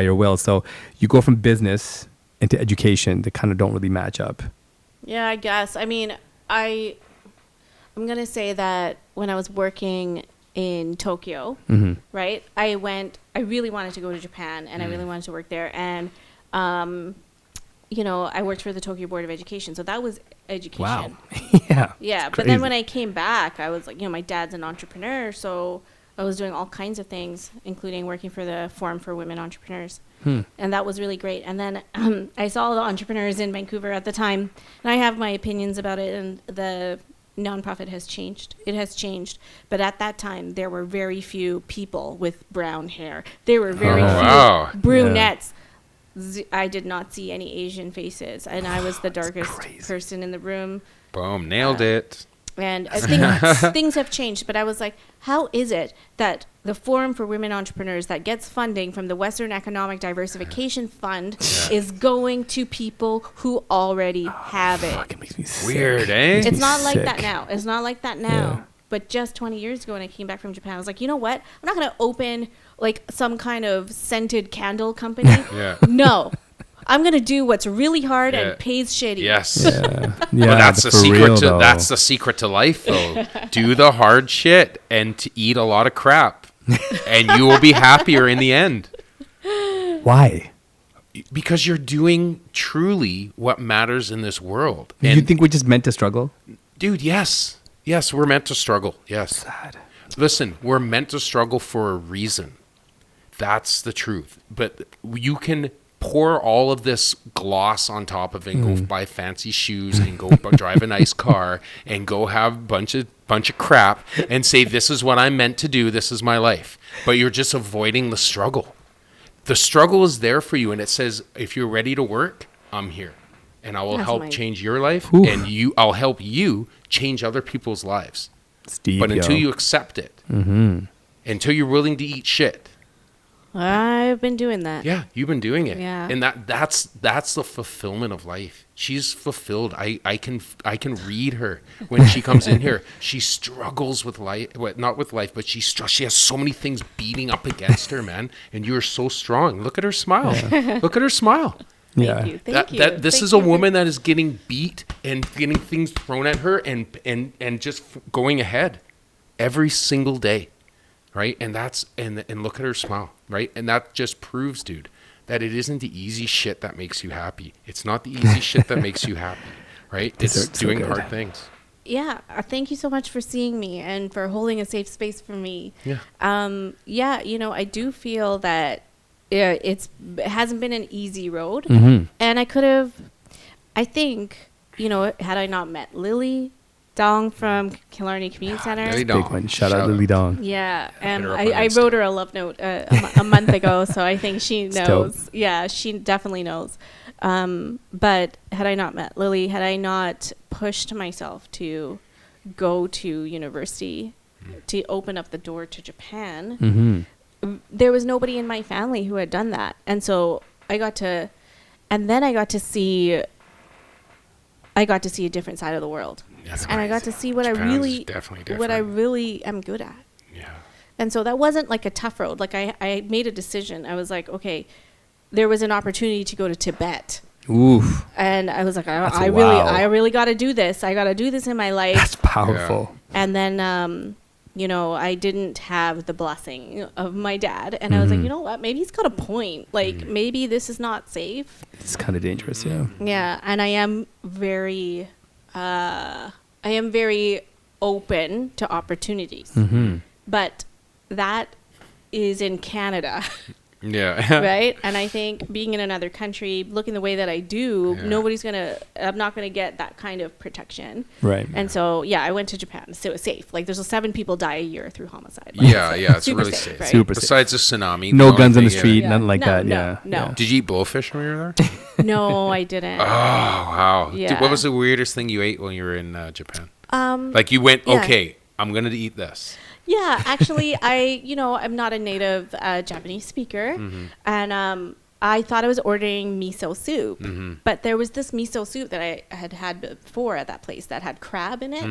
your will. So you go from business into education that kind of don't really match up. Yeah, I guess. I mean, I'm gonna say that when I was working in Tokyo, right? I really wanted to go to Japan, and I really wanted to work there. And, you know, I worked for the Tokyo Board of Education, so that was education. Wow. Yeah. Yeah, it's but then crazy. when I came back, I was like, you know, my dad's an entrepreneur, so I was doing all kinds of things, including working for the Forum for Women Entrepreneurs. And that was really great. And then I saw the entrepreneurs in Vancouver at the time, and I have my opinions about it, and the nonprofit has changed. It has changed. But at that time, there were very few people with brown hair. There were very few wow. brunettes. I did not see any Asian faces, and I was the darkest crazy. person in the room. Boom, nailed it. And I think things have changed, but I was like, how is it that the Forum for Women Entrepreneurs that gets funding from the Western Economic Diversification Fund is going to people who already have it? Fucking makes me sick. Weird, eh? It's not like that Sick. now. It's not like that now. Yeah. But just 20 years ago when I came back from Japan, I was like, you know what? I'm not going to open like some kind of scented candle company. Yeah. No. I'm going to do what's really hard Yeah. and pays shitty. Yes. Yeah, But that's the for secret real, to though. that's the secret to life though. Do the hard shit and to eat a lot of crap. And you will be happier in the end. Why? Because you're doing truly what matters in this world. Do you think we're just meant to struggle? Dude, yes. Yes, we're meant to struggle. Yes. Sad. Listen, we're meant to struggle for a reason. That's the truth. But you can pour all of this gloss on top of it and go buy fancy shoes and go drive a nice car and go have a bunch of crap and say, this is what I'm meant to do. This is my life. But you're just avoiding the struggle. The struggle is there for you. And it says, if you're ready to work, I'm here. And I will That's help my- change your life. Oof. And I'll help you change other people's lives. Steve, But until yo. you accept it, until you're willing to eat shit, I've been doing that. yeah, you've been doing it. Yeah. And that's the fulfillment of life. She's fulfilled. I can read her when she comes in here. She struggles with life, not with life, but she has so many things beating up against her, man. And you're so strong. Look at her smile. Look at her smile. Yeah. Thank you. Thank you. This Thank is a you. woman that is getting beat and getting things thrown at her and just going ahead every single day, right? And that's and look at her smile, right? And that just proves, dude, that it isn't the easy shit that makes you happy. It's not the easy shit that makes you happy, right? It's Dessert's so doing good. hard things. Yeah, thank you so much for seeing me and for holding a safe space for me. Yeah. Yeah, you know, I do feel that it hasn't been an easy road, Mm-hmm. and I think, you know, had I not met Lily Dong from Killarney Community Center. Lily Big Dong. one. Shout out Lily Dong. Yeah, and her up on I Insta. wrote her a love note a month ago, so I think she dope. knows. Yeah, she definitely knows. But had I not met Lily, had I not pushed myself to go to university, to open up the door to Japan, there was nobody in my family who had done that. And so I got to see a different side of the world. That's And I got to see what Japan's definitely what I different. really am good at. Yeah. And so that wasn't like a tough road. Like I made a decision. I was like, okay, there was an opportunity to go to Tibet. Oof. And I was like, That's I really got to do this. I got to do this in my life. That's powerful. And then, I didn't have the blessing of my dad. And I was like, you know what? Maybe he's got a point. Like, maybe this is not safe. It's kind of dangerous, yeah. Yeah. And I am very open to opportunities. But that is in Canada. Yeah. Right? And I think being in another country, looking the way that I do, I'm not going to get that kind of protection. Right. And so, I went to Japan. So it was safe. Like, there's 7 people die a year through homicide. Yeah, it's super really safe, safe. right? Super Besides the tsunami. No the only guns on the thing- street, Yeah. nothing like No, that. no, Yeah. no. Yeah. Did you eat blowfish when you were there? No, I didn't. Oh, wow. Yeah. What was the weirdest thing you ate when you were in Japan? Like, You went, yeah. okay, I'm going to eat this. Yeah, actually, I'm not a native Japanese speaker. And I thought I was ordering miso soup. But there was this miso soup that I had before at that place that had crab in it.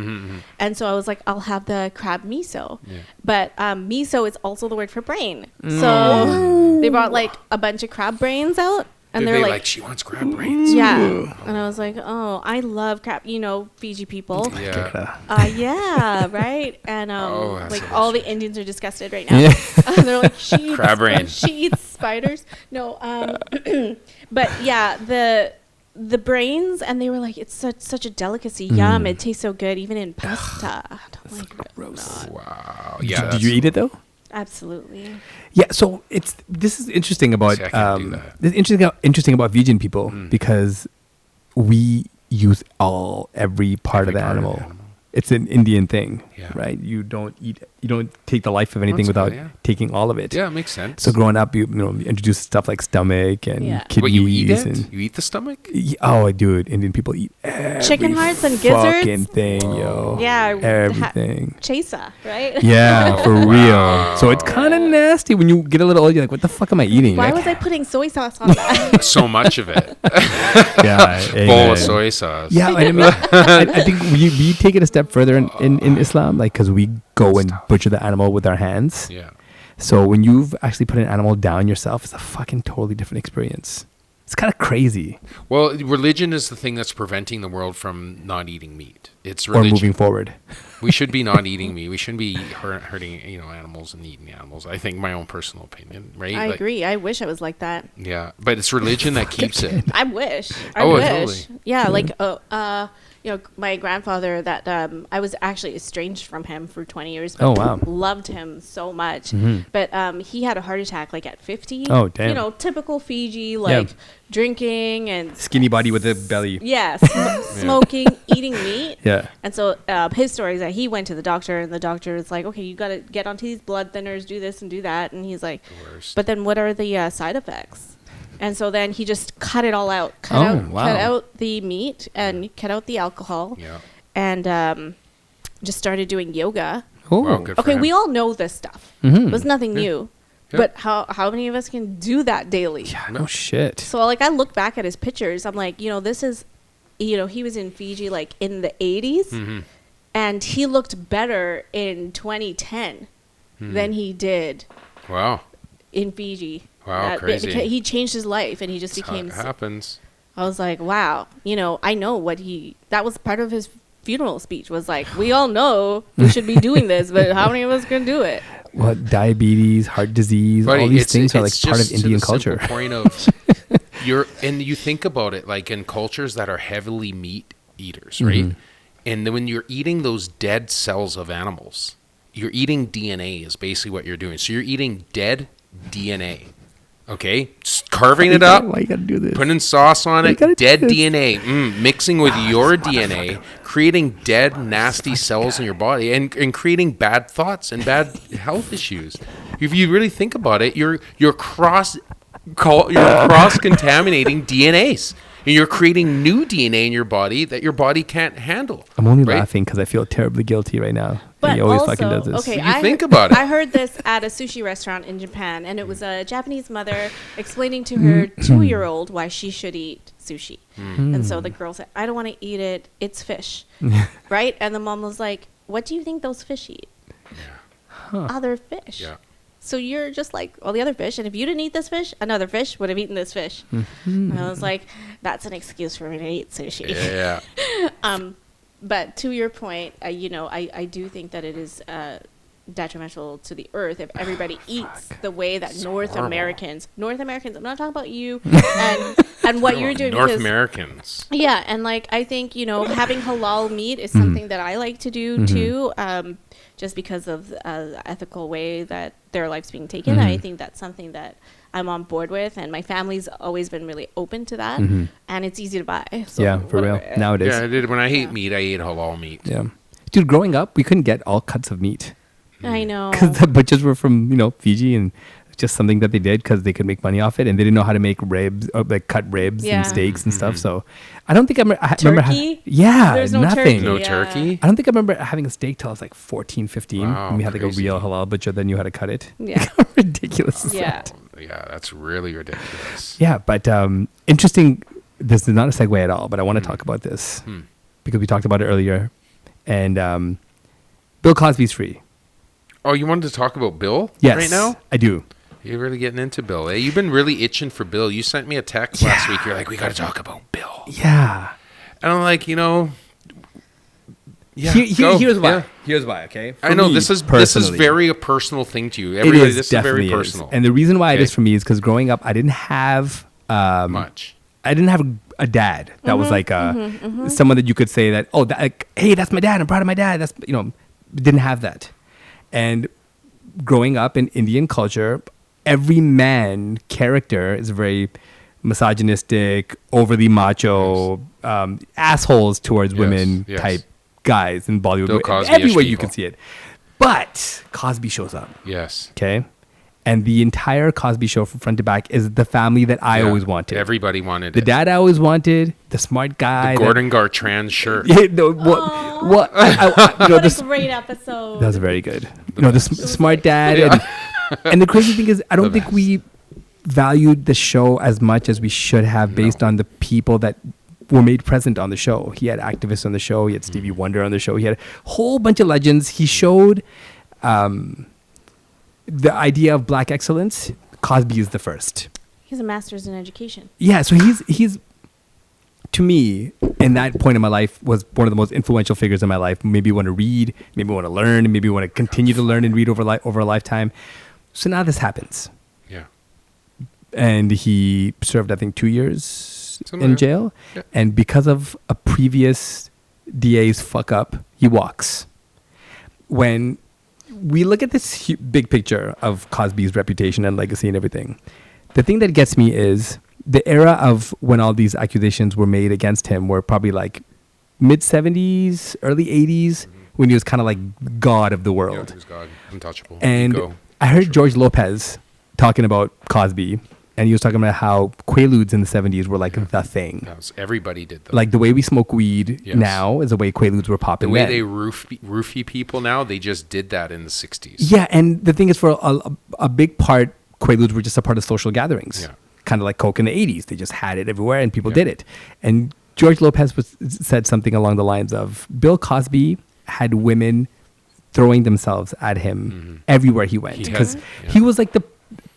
And so I was like, I'll have the crab miso. Yeah. But miso is also the word for brain. So they brought like a bunch of crab brains out. And Did they're they like, she wants crab brains. yeah. And I was like, oh, I love crab, Fiji people. Yeah. Yeah, right. And that's like delicious. all the Indians are disgusted right now. Yeah. They're like, she Crab brain. She eats spiders. No, but yeah, the brains, and they were like, it's such a delicacy. Yum, it tastes so good, even in pasta. And I'm like, Gross. Wow. Yeah. Did you eat it though? absolutely. Yeah, so this is interesting about See, I can't do that. this is interesting about vegan people because we use every part of the animal. It's an Indian thing, Yeah. right? You don't take the life of anything That's without good, yeah. taking all of it. Yeah, it makes sense. So growing up, you introduce stuff like stomach and Yeah. kidneys. What, you eat it? And You eat the stomach? oh, dude, Indian people eat every Chicken hearts and gizzards? fucking thing, yo. Yeah, everything. Chaser, right? Yeah, for Wow. real. So it's kind of nasty when you get a little older. You're like, what the fuck am I eating? Why Like, was I putting soy sauce on that? So much of it. yeah, Bowl amen. of soy sauce. Yeah, I mean, I think we take it a step further in Islam, like, because we go and butcher the animal with our hands. Yeah. So when you've actually put an animal down yourself, it's a fucking totally different experience. It's kind of crazy. Well, religion is the thing that's preventing the world from not eating meat. It's Or religion. moving forward. We should be not eating meat. We shouldn't be hurting, animals and eating animals. I think my own personal opinion, right? I agree. I wish I was like that. Yeah, but it's religion that keeps it. I wish. Oh, wish. totally. Yeah, like my grandfather that I was actually estranged from him for 20 years. But Oh, wow. Loved him so much. But he had a heart attack like at 50. Oh, damn. Typical Fiji, like drinking and Skinny body with a belly. yeah, smoking, eating meat. Yeah. And so his story is that he went to the doctor, and the doctor is like, okay, you got to get onto these blood thinners, do this and do that. And he's like, Worst. but then what are the side effects? And so then he just cut it all out. Oh, wow. Cut out the meat and cut out the alcohol. Yeah. And just started doing yoga. Oh. Wow, good for Okay, him. we all know this stuff. Mhm. It was nothing new. Yeah. But how many of us can do that daily? No shit. So like I look back at his pictures, I'm like, this is, he was in Fiji like in the 80s, and he looked better in 2010 than he did Wow. in Fiji. Wow, crazy. Because he changed his life, and he just That's how became. it happens. I was like, wow, I know what that was part of his funeral speech was like, we all know we should be doing this, but how many of us can do it? Well, diabetes, heart disease, Buddy, all these things are like it's part of just to Indian the simple culture. Point of and you think about it, like in cultures that are heavily meat eaters, right? And then when you're eating those dead cells of animals, you're eating DNA is basically what you're doing. So you're eating dead DNA. Okay, just carving it up, Why you gotta do this? putting sauce on You it, gotta do dead this. DNA, mixing with your DNA, creating dead, nasty cells in your body, and creating bad thoughts and bad health issues. If you really think about it, you're cross-contaminating DNAs. And you're creating new DNA in your body that your body can't handle. I'm only right? laughing because I feel terribly guilty right now. But he always also, fucking does this. okay, You think about it. I heard this at a sushi restaurant in Japan, and it was a Japanese mother explaining to her 2-year-old why she should eat sushi. And so the girl said, "I don't want to eat it. It's fish." Right? And the mom was like, "What do you think those fish eat?" Other fish. Yeah. So you're just like all the other fish, and if you didn't eat this fish, another fish would have eaten this fish. And I was like, that's an excuse for me to eat sushi. Yeah. But to your point, I do think that it is detrimental to the earth if everybody eats the way that North Americans, I'm not talking about you and what you're doing. North Americans. Yeah, and like I think, having halal meat is something that I like to do too, just because of the ethical way that their life's being taken. I think that's something that I'm on board with, and my family's always been really open to that, and it's easy to buy. So yeah, for real. Nowadays. Yeah, I did. When I ate meat, I ate halal meat. Yeah. Dude, growing up, we couldn't get all cuts of meat. I know. Because the butchers were from, Fiji, and just something that they did because they could make money off it, and they didn't know how to make ribs, or like cut ribs and steaks and stuff. So I don't think I remember. Turkey? Yeah, There's no nothing. turkey. No Yeah. turkey? I don't think I remember having a steak till I was like 14, 15. Wow, and we had like crazy. a real halal butcher that knew how to cut it. Yeah. How ridiculous is Yeah. that? Yeah, that's really ridiculous. Yeah, but interesting. This is not a segue at all, but I want to talk about this because we talked about it earlier. And Bill Cosby's free. Oh, you wanted to talk about Bill Yes, right now? I do. You're really getting into Bill, eh? You've been really itching for Bill. You sent me a text last week. You're like, we got to talk about Bill. Yeah. And I'm like, yeah. Here's why. Yeah. Here's why. Okay. I know this is very a personal thing to you. Everybody, this is very personal. And the reason why it Okay. is for me is because growing up, I didn't have Much. I didn't have a dad that was like someone that you could say that, oh, hey, that's my dad. I'm proud of my dad. That's didn't have that. And growing up in Indian culture, every man character is very misogynistic, overly macho, assholes towards women yes. type guys in Bollywood. Bill Cosby-ish Everywhere you people. can see it. But Cosby shows up. Yes. Okay. And the entire Cosby show from front to back is the family that I Yeah. always wanted. Everybody wanted The it. dad I always wanted, the smart guy. The Gordon Gartrand shirt. Yeah, no, what What a great episode. that was very good. The smart dad. And the crazy thing is, I don't think we valued the show as much as we should have based on the people that were made present on the show. He had activists on the show. He had Stevie Wonder on the show. He had a whole bunch of legends. He showed the idea of black excellence. Cosby is the first. He's a master's in education. Yeah, so he's to me, in that point in my life, was one of the most influential figures in my life. Maybe want to read, maybe want to learn, maybe want to continue to learn and read over a lifetime. So now this happens. Yeah. And he served, I think, 2 years Something in like that. jail. Yeah. And because of a previous DA's fuck up, he walks. When we look at this big picture of Cosby's reputation and legacy and everything, the thing that gets me is the era of when all these accusations were made against him were probably like mid 70s, early 80s, when he was kind of like God of the Yeah, world. he was God. Untouchable. And Go. I heard George Lopez talking about Cosby, and he was talking about how Quaaludes in the 70s were like the thing. Everybody did them. Like the way we smoke weed Yes. now is the way Quaaludes were the popping way then. they roofie people now, they just did that in the 60s. Yeah, and the thing is, for a big part, Quaaludes were just a part of social gatherings. Yeah. Kind of like Coke in the 80s. They just had it everywhere and people Yeah. did it. And George Lopez said something along the lines of, Bill Cosby had women throwing themselves at him everywhere he went. He had- Because yeah. he was like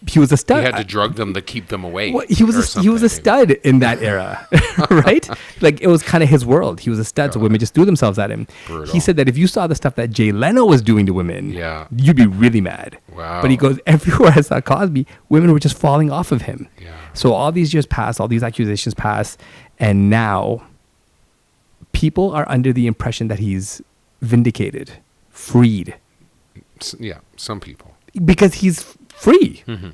he was a stud. He had to drug them to keep them away. Well, he was a stud in that era, right? Like it was kind of his world. He was a stud, so women just threw themselves at him. Brutal. He said that if you saw the stuff that Jay Leno was doing to women, Yeah. you'd be really mad. Wow. But he goes, everywhere I saw Cosby, women were just falling off of him. Yeah. So all these years pass, all these accusations pass, and now people are under the impression that he's vindicated, freed, Yeah, some people. because he's free. Mm-hmm.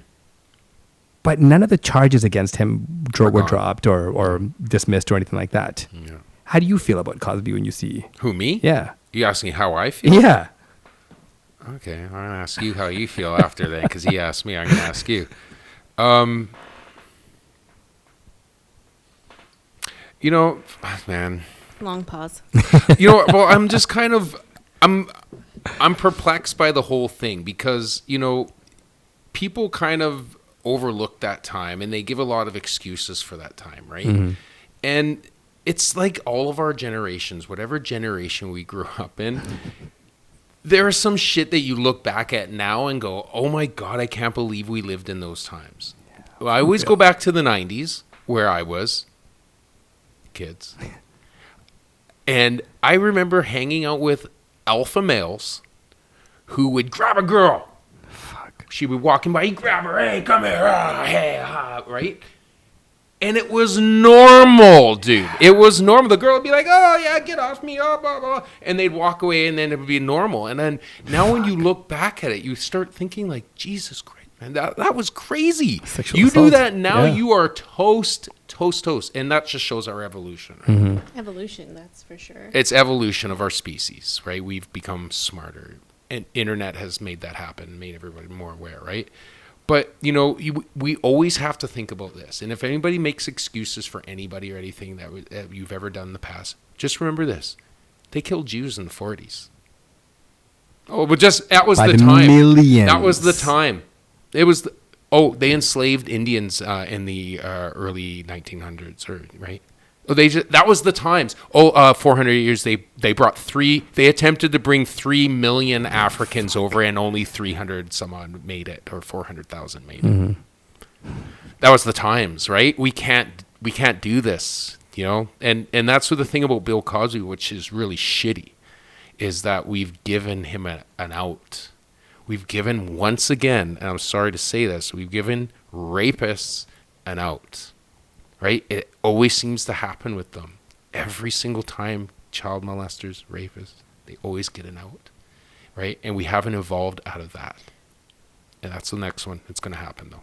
But none of the charges against him were gone. dropped or dismissed or anything like that. Yeah. How do you feel about Cosby when you see? Who, me? Yeah. You asking how I feel? Yeah. Okay, I'm going to ask you how you feel after that, because he asked me, I'm going to ask you. You know, man. Long pause. You know, well, I'm just kind of, I'm perplexed by the whole thing because, you know, people kind of overlook that time and they give a lot of excuses for that time, right? Mm-hmm. And it's like all of our generations, whatever generation we grew up in, there is some shit that you look back at now and go, oh my God, I can't believe we lived in those times. Well, I always go back to the 90s where I was kids. And I remember hanging out with alpha males who would grab a girl. Fuck. She would walk in by, he'd grab her, hey, come here, hey, right? And it was normal, dude. It was normal. The girl would be like, oh, yeah, get off me, oh, blah, blah. And they'd walk away, and then it would be normal. And then now when you look back at it, you start thinking like, Jesus Christ, man, that was crazy. Sexual You do assault. that now, Yeah. you are toast. And that just shows our evolution. Right? Mm-hmm. Evolution, that's for sure. It's evolution of our species, right? We've become smarter. And internet has made that happen, made everybody more aware, right? But, you know, we always have to think about this. And if anybody makes excuses for anybody or anything that you've ever done in the past, just remember this. They killed Jews in the 40s. Oh, but that was By the the time. millions. That was the time. It was, they enslaved Indians in the early 1900s, right? Oh, that was the times. 400 years, they attempted to bring 3 million Africans over and only 300 some odd made it, or 400,000 made it. Mm-hmm. That was the times, right? We can't do this, you know? And that's what the thing about Bill Cosby, which is really shitty, is that we've given him an out. We've given, once again, and I'm sorry to say this, we've given rapists an out. Right? It always seems to happen with them. Every single time, child molesters, rapists, they always get an out. Right? And we haven't evolved out of that. And that's the next one that's going to happen, though.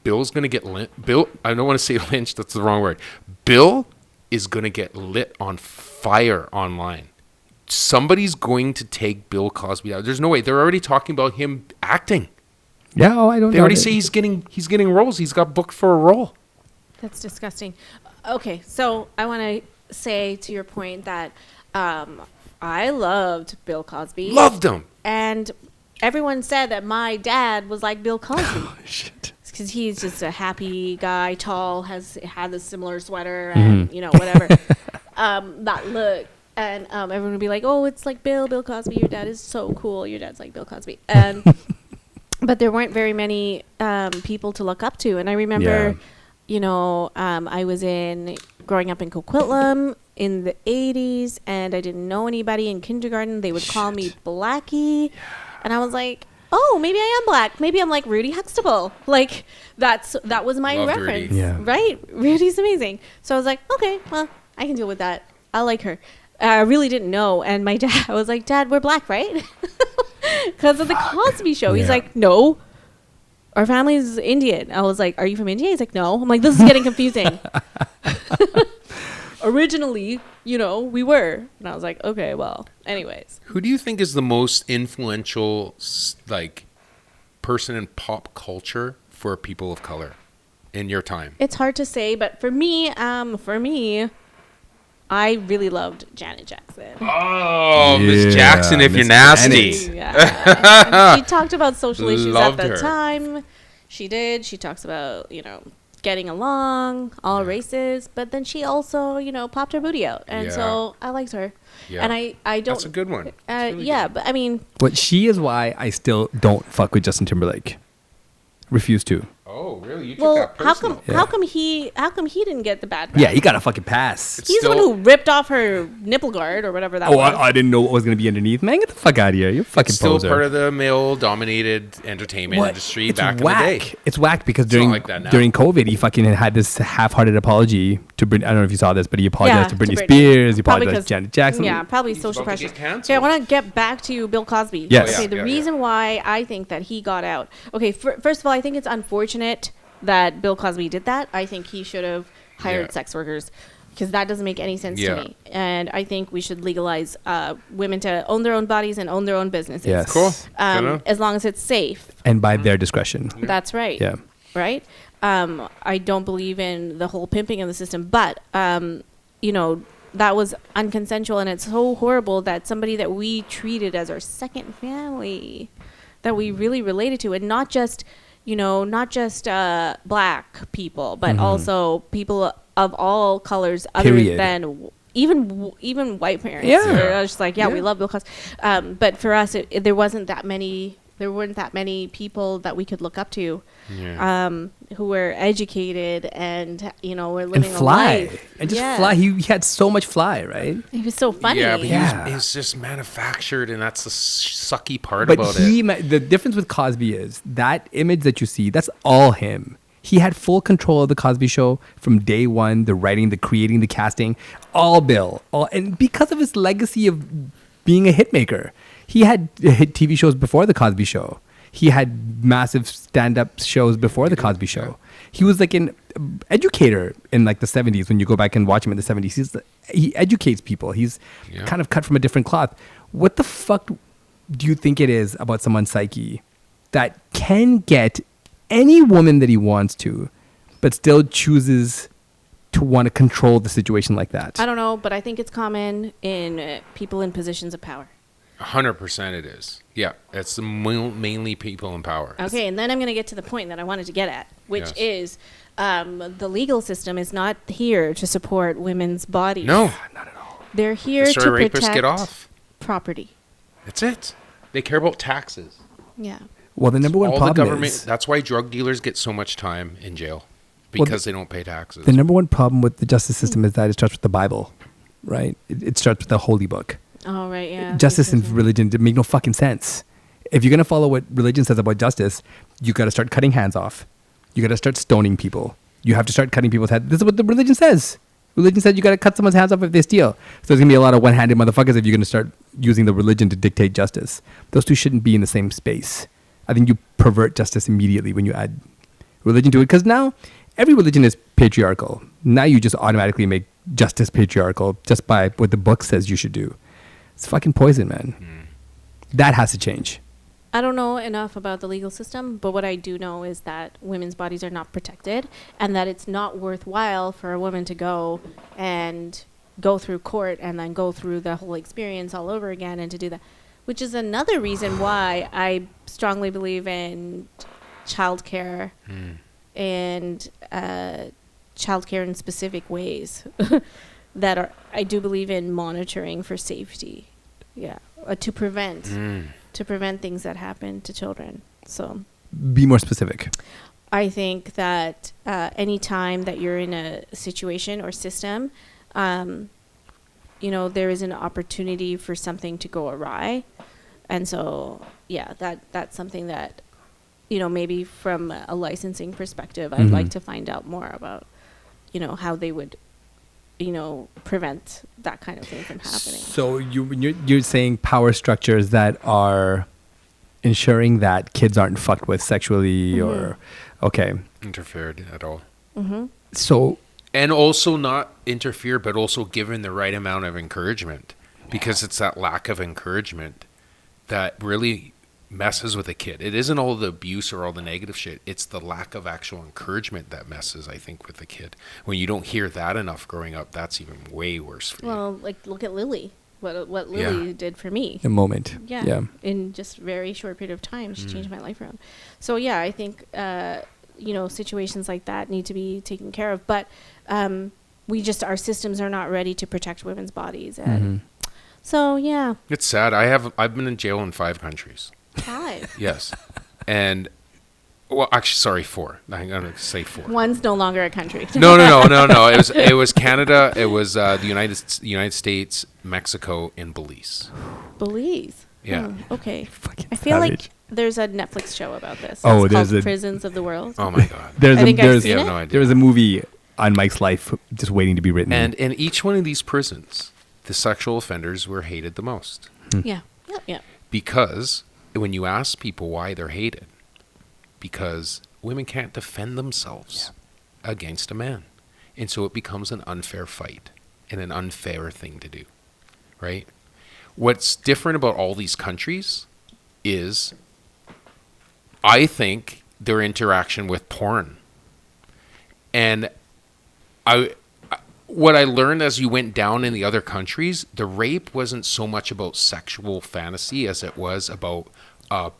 Bill's going to get Bill, I don't want to say lynched, that's the wrong word. Bill is going to get lit on fire online. Somebody's going to take Bill Cosby out. There's no way. They're already talking about him acting. Yeah, I don't know. They already say he's getting roles. He's got booked for a role. That's disgusting. Okay, so I want to say to your point that I loved Bill Cosby. Loved him. And everyone said that my dad was like Bill Cosby. Oh, shit. Because he's just a happy guy, tall, had a similar sweater, and, you know, whatever. That look. And everyone would be like, oh, it's like Bill Cosby. Your dad is so cool. Your dad's like Bill Cosby. And but there weren't very many people to look up to. And I remember... Yeah. You know, I was growing up in Coquitlam in the 80s, and I didn't know anybody in kindergarten. They would call me Blackie. And I was like, oh, maybe I am black. Maybe I'm like Rudy Huxtable. Like, that was my Loved reference. Rudy. Yeah. Right? Rudy's amazing. So I was like, okay, well, I can deal with that. I like her. I really didn't know. And my dad, I was like, Dad, we're black, right? Because of the Cosby Show. He's Yeah. like, no. Our family's Indian. I was like, are you from India? He's like, no. I'm like, this is getting confusing. Originally, you know, we were. And I was like, okay, well, anyways. Who do you think is the most influential, like, person in pop culture for people of color in your time? It's hard to say, but for me, I really loved Janet Jackson. Oh, Yeah, Miss Jackson, if Miss you're nasty. Janet. Yeah. She talked about social issues Loved at the her. time. She did. She talks about, you know, getting along, all races. But then she also, you know, popped her booty out. And so I liked her. Yeah. And I don't. That's a good one. That's really yeah, good. but I mean, But she is why I still don't fuck with Justin Timberlake. Refuse to. Oh, really? You took well, that personal. how come he didn't get the bad rap? Yeah, he got a fucking pass. It's He's the one still- who ripped off her nipple guard or whatever that Oh, was. I didn't know what was going to be underneath. Man, get the fuck out of here. You're a fucking It's still poser. part of the male-dominated entertainment industry It's back whack. in the day. It's whack because not during like that now. during COVID, he fucking had this half-hearted apology to Britney. I don't know if you saw this, but he apologized to to Britney Britney. Spears. He Probably apologized 'cause- to Janet Jackson. Yeah, probably He's social about to pressure. get canceled. Okay, I want to get back to Bill Cosby. Yes. Okay, Oh, the yeah, reason why I think that he got out. Okay, first of all, I think it's unfortunate that Bill Cosby did that. I think he should have hired Yeah. sex workers because that doesn't make any sense Yeah. to me. And I think we should legalize women to own their own bodies and own their own businesses. Yes. Cool. Good. As long as it's safe. And by their discretion. That's right. Yeah. right? I don't believe in the whole pimping of the system, but that was unconsensual, and it's so horrible that somebody that we treated as our second family, that we really related to, and not just black people, but also people of all colors other Period. than even white parents. Yeah. They're just like, we love Bill Cosby. But for us, there weren't that many people that we could look up to, who were educated and were living And a fly. life. And just fly. He had so much fly, right? He was so funny. Yeah, but Yeah. he was just manufactured, and that's the sucky part But about it. the difference with Cosby is that image that you see, that's all him. He had full control of the Cosby Show from day one, the writing, the creating, the casting, all Bill. And because of his legacy of being a hit maker, he had hit TV shows before the Cosby Show. He had massive stand-up shows before the Cosby Show. He was like an educator in like the 70s. When you go back and watch him in the 70s, he educates people. He's kind of cut from a different cloth. What the fuck do you think it is about someone's psyche that can get any woman that he wants to, but still chooses to want to control the situation like that? I don't know, but I think it's common in people in positions of power. 100% it is. Yeah, it's mainly people in power. Okay, and then I'm going to get to the point that I wanted to get at, which Yes. is the legal system is not here to support women's bodies. No, Not at all. They're here the to story rapists protect get off. property. That's it. They care about taxes. Yeah. Well, the number one All the problem government. is That's why drug dealers get so much time in jail, because they don't pay taxes. the number one problem with the justice system is that it starts with the Bible, right? It starts with the holy book. Oh, right, yeah. Justice and religion make no fucking sense. If you're gonna follow what religion says about justice, you got to start cutting hands off. You got to start stoning people. You have to start cutting people's heads. This is what the religion says. Religion said you got to cut someone's hands off if they steal. So there's gonna be a lot of one-handed motherfuckers if you're gonna start using the religion to dictate justice. Those two shouldn't be in the same space. I think you pervert justice immediately when you add religion to it, because now every religion is patriarchal. Now you just automatically make justice patriarchal just by what the book says you should do. It's fucking poison, man. That has to change. I don't know enough about the legal system, but what I do know is that women's bodies are not protected, and that it's not worthwhile for a woman to go through court and then go through the whole experience all over again, and to do that, which is another reason why I strongly believe in childcare and childcare in specific ways that are, I do believe in monitoring for safety, to prevent things that happen to children. So Be more specific. I think that any time that you're in a situation or system, there is an opportunity for something to go awry. And so, that's something that, maybe from a licensing perspective, I'd like to find out more about, how they would, prevent that kind of thing from happening. So you're saying power structures that are ensuring that kids aren't fucked with sexually or, okay. Interfered at all. So And also not interfere, but also given the right amount of encouragement, because it's that lack of encouragement that really messes with a kid. It isn't all the abuse or all the negative shit. It's the lack of actual encouragement that messes, I think, with the kid. When you don't hear that enough growing up, that's even way worse for you. Well, like, look at Lily. What Lily did for me. a moment. Yeah. In just a very short period of time, she changed my life around. So, I think, situations like that need to be taken care of. But our systems are not ready to protect women's bodies. And so, It's sad. I've been in jail in 5 countries. 5. Yes. And, well, actually, sorry, 4. I'm going to say 4. One's no longer a country. No. It was Canada. It was the United States, Mexico, and Belize. Belize. Yeah. Oh, okay. Fucking I feel savage. like there's a Netflix show about this. Oh, It's there's called a- Prisons of the World. Oh my God. There's I think I've seen You it. have no idea. there was a movie on Mike's life just waiting to be written. And in each one of these prisons, the sexual offenders were hated the most. Yeah. Yeah. Because when you ask people why they're hated, because women can't defend themselves against a man. And so it becomes an unfair fight and an unfair thing to do, right? What's different about all these countries is, I think, their interaction with porn. And what I learned as you went down in the other countries, the rape wasn't so much about sexual fantasy as it was about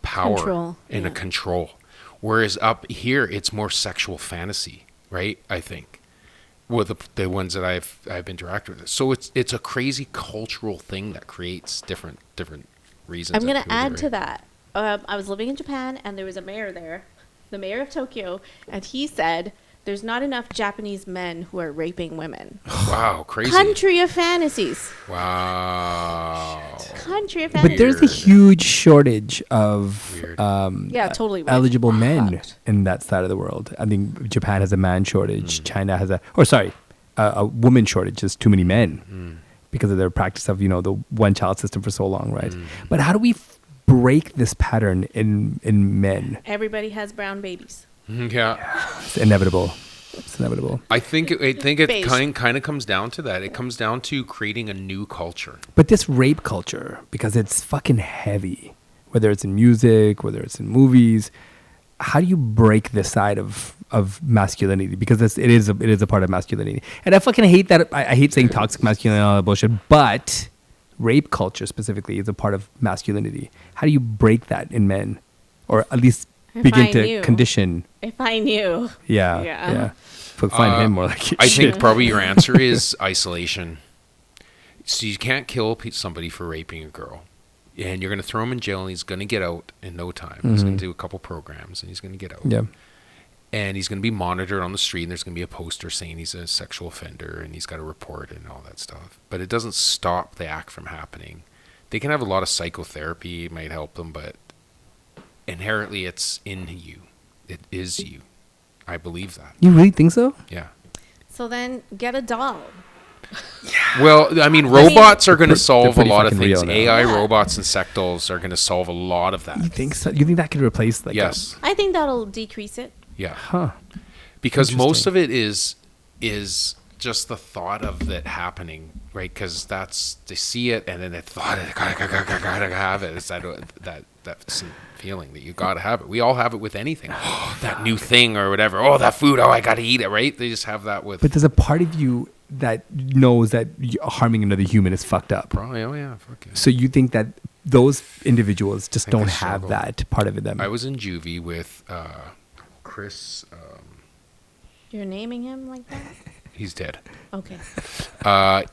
power Control, and a yeah. control. Whereas up here, it's more sexual fantasy, right? I think with the ones that I've interacted with. So it's a crazy cultural thing that creates different reasons. I'm that going to people get add to raped. that. I was living in Japan, and there was a mayor there, the mayor of Tokyo, and he said there's not enough Japanese men who are raping women. Wow, crazy. Country of fantasies. Wow. Country of But fantasies. there's a Weird. huge shortage of Weird. Yeah, totally. weird. eligible men Fucked. in that side of the world. I think Japan has a man shortage. Mm. China has a woman shortage. There's too many men because of their practice of, the one child system for so long, right? But how do we break this pattern in men? Everybody has brown babies. Yeah. It's inevitable. It's inevitable. I think it Beige. kind of comes down to that. It comes down to creating a new culture. But this rape culture, because it's fucking heavy, whether it's in music, whether it's in movies, how do you break this side of masculinity? Because it is a part of masculinity. And I fucking hate that. I hate saying toxic masculinity and all that bullshit, but rape culture specifically is a part of masculinity. How do you break that in men? Or at least If begin I to knew. condition? If I knew. Yeah. Yeah. Yeah. Find him more like I shit. think probably your answer is isolation. So you can't kill somebody for raping a girl. And you're going to throw him in jail, and he's going to get out in no time. He's going to do a couple programs, and he's going to get out. Yeah. And he's going to be monitored on the street, and there's going to be a poster saying he's a sexual offender, and he's got to report and all that stuff. But it doesn't stop the act from happening. They can have a lot of psychotherapy. It might help them, but inherently it's in you. It is you. I believe that. You really think so? Yeah. So then get a doll. Well, I mean, robots are going to They're solve a pretty lot of fucking things. real now. AI Yeah. robots and sectals are going to solve a lot of that. You think so? You think that could replace like Yes. I think that'll decrease it. Yeah. Huh. Because most Interesting. of it is just the thought of it happening, right? Because they see it and then they thought gotta have it. It's that feeling that you gotta have it. We all have it with anything. Oh, that new thing or whatever. Oh, that food. Oh, I gotta eat it. Right? They just have that with. But there's a part of you that knows that harming another human is fucked up. Probably. Oh yeah. Fuck it. So you think that those individuals just I think don't they have struggle. that part of them? I was in juvie with Chris. You're naming him like that? He's dead. Okay.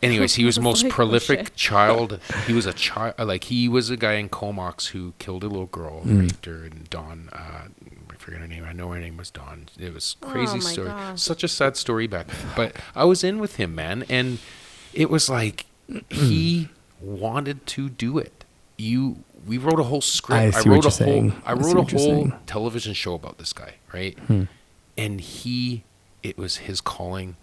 Anyways, he was the most Like, oh, prolific shit. child. He was a child. Like he was a guy in Comox who killed a little girl, raped her, and Dawn. I forget her name. I know her name was Dawn. It was a crazy Oh, my story. gosh. Such a sad story back then. But I was in with him, man, and it was like he wanted to do it. We wrote a whole script. I see what you're saying. I I see wrote a what you're whole saying. television show about this guy, right? And it was his calling.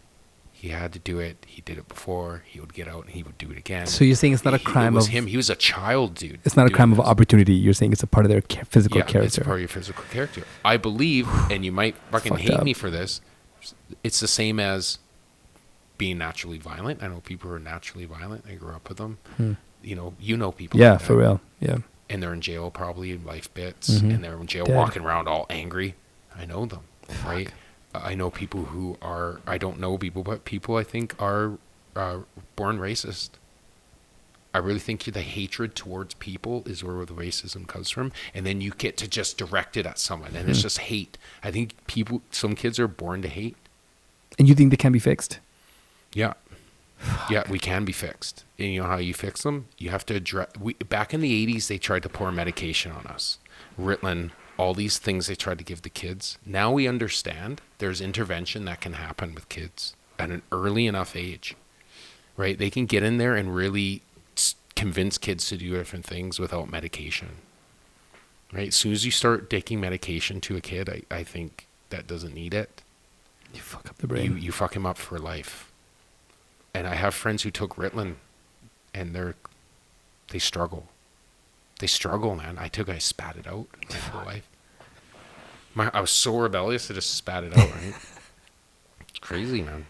He had to do it. He did it before. He would get out and he would do it again. So you're saying it's not a crime It was of him. He was a child, dude. it's not a doing crime of this. opportunity. You're saying it's a part of their physical Yeah, it's character. part of your physical character. I believe, and you might fucking Fucked hate up. me for this, it's the same as being naturally violent. I know people who are naturally violent. I grew up with them. You know people. Yeah, like that. for real. Yeah. And they're in jail probably in life bits, Mhm. and they're in jail Dead. walking around all angry. I know them, right? I know people who are. I don't know people, but people I think are born racist. I really think the hatred towards people is where the racism comes from, and then you get to just direct it at someone, and it's just hate. I think some kids are born to hate. And you think they can be fixed? Yeah. Yeah, we can be fixed. And you know how you fix them? You have to address. Back in the 80s, they tried to pour medication on us. Ritalin, all these things they tried to give the kids. Now we understand there's intervention that can happen with kids at an early enough age, right? They can get in there and really convince kids to do different things without medication, right? As soon as you start taking medication to a kid, I think that doesn't need it. You fuck up the brain. You fuck him up for life. And I have friends who took Ritalin, and they struggle. They struggle, man. I spat it out my whole life. I was so rebellious, I just spat it out, right? It's crazy, man.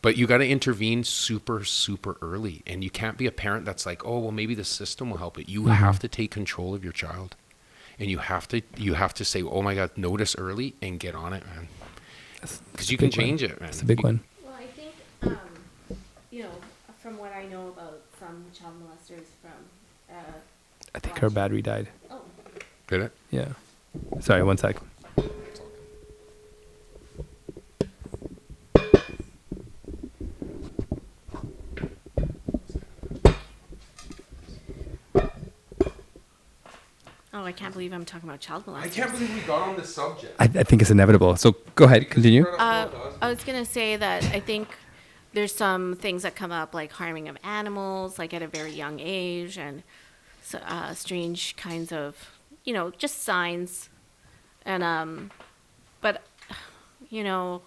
But you got to intervene super, super early. And you can't be a parent that's like, oh, well, maybe the system will help it. You have to take control of your child. and you have to say, oh my God, notice early and get on it, man, because you can change it, man. That's a big one. Well, I think, from what I know about some child molesters I think her battery died. Oh. Did it? Yeah. Sorry, one sec. Oh, I can't believe I'm talking about child molesters. I can't believe we got on this subject. I think it's inevitable. So go ahead, continue. I was going to say that I think there's some things that come up, like harming of animals, like at a very young age, and strange kinds of, just signs. And, but, when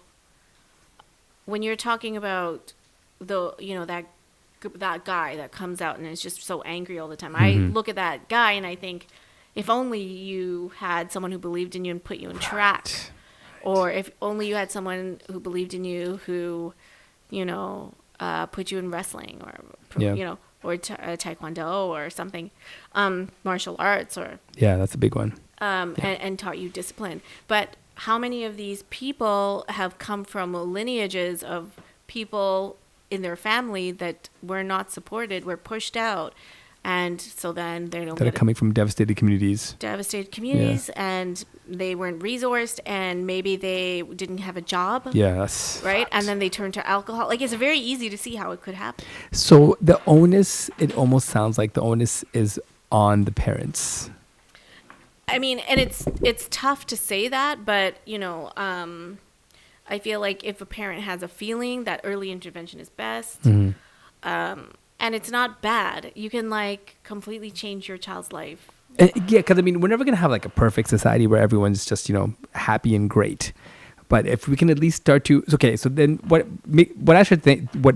you're talking about that guy that comes out and is just so angry all the time, I look at that guy and I think, if only you had someone who believed in you and put you in track, or if only you had someone who believed in you who, put you in wrestling or, or taekwondo or something, martial arts or. Yeah, that's a big one. And taught you discipline. But how many of these people have come from lineages of people in their family that were not supported, were pushed out? And so then they don't that are coming from devastated communities. And they weren't resourced, and maybe they didn't have a job. Yes. Right? And then they turn to alcohol. Like, it's very easy to see how it could happen. So the onus, it almost sounds like the onus is on the parents. I mean, and it's tough to say that, but, I feel like if a parent has a feeling that early intervention is best, and it's not bad, you can completely change your child's life. Yeah, because we're never gonna have a perfect society where everyone's just happy and great. But if we can at least start to so then what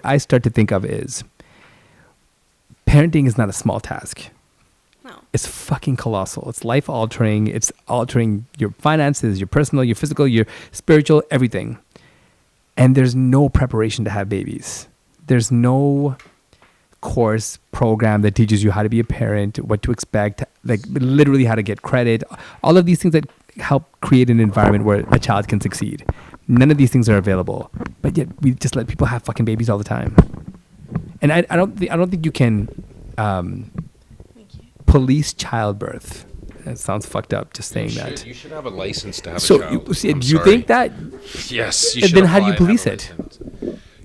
I start to think of is parenting is not a small task. No. It's fucking colossal. It's life altering. It's altering your finances, your personal, your physical, your spiritual, everything. And there's no preparation to have babies. There's no course program that teaches you how to be a parent, what to expect, literally how to get credit, all of these things that help create an environment where a child can succeed. None of these things are available, but yet we just let people have fucking babies all the time. And I don't think you can police childbirth. It sounds fucked up just saying that. You should have a license to have a child. Do you think that? Yes. And then how do you police it?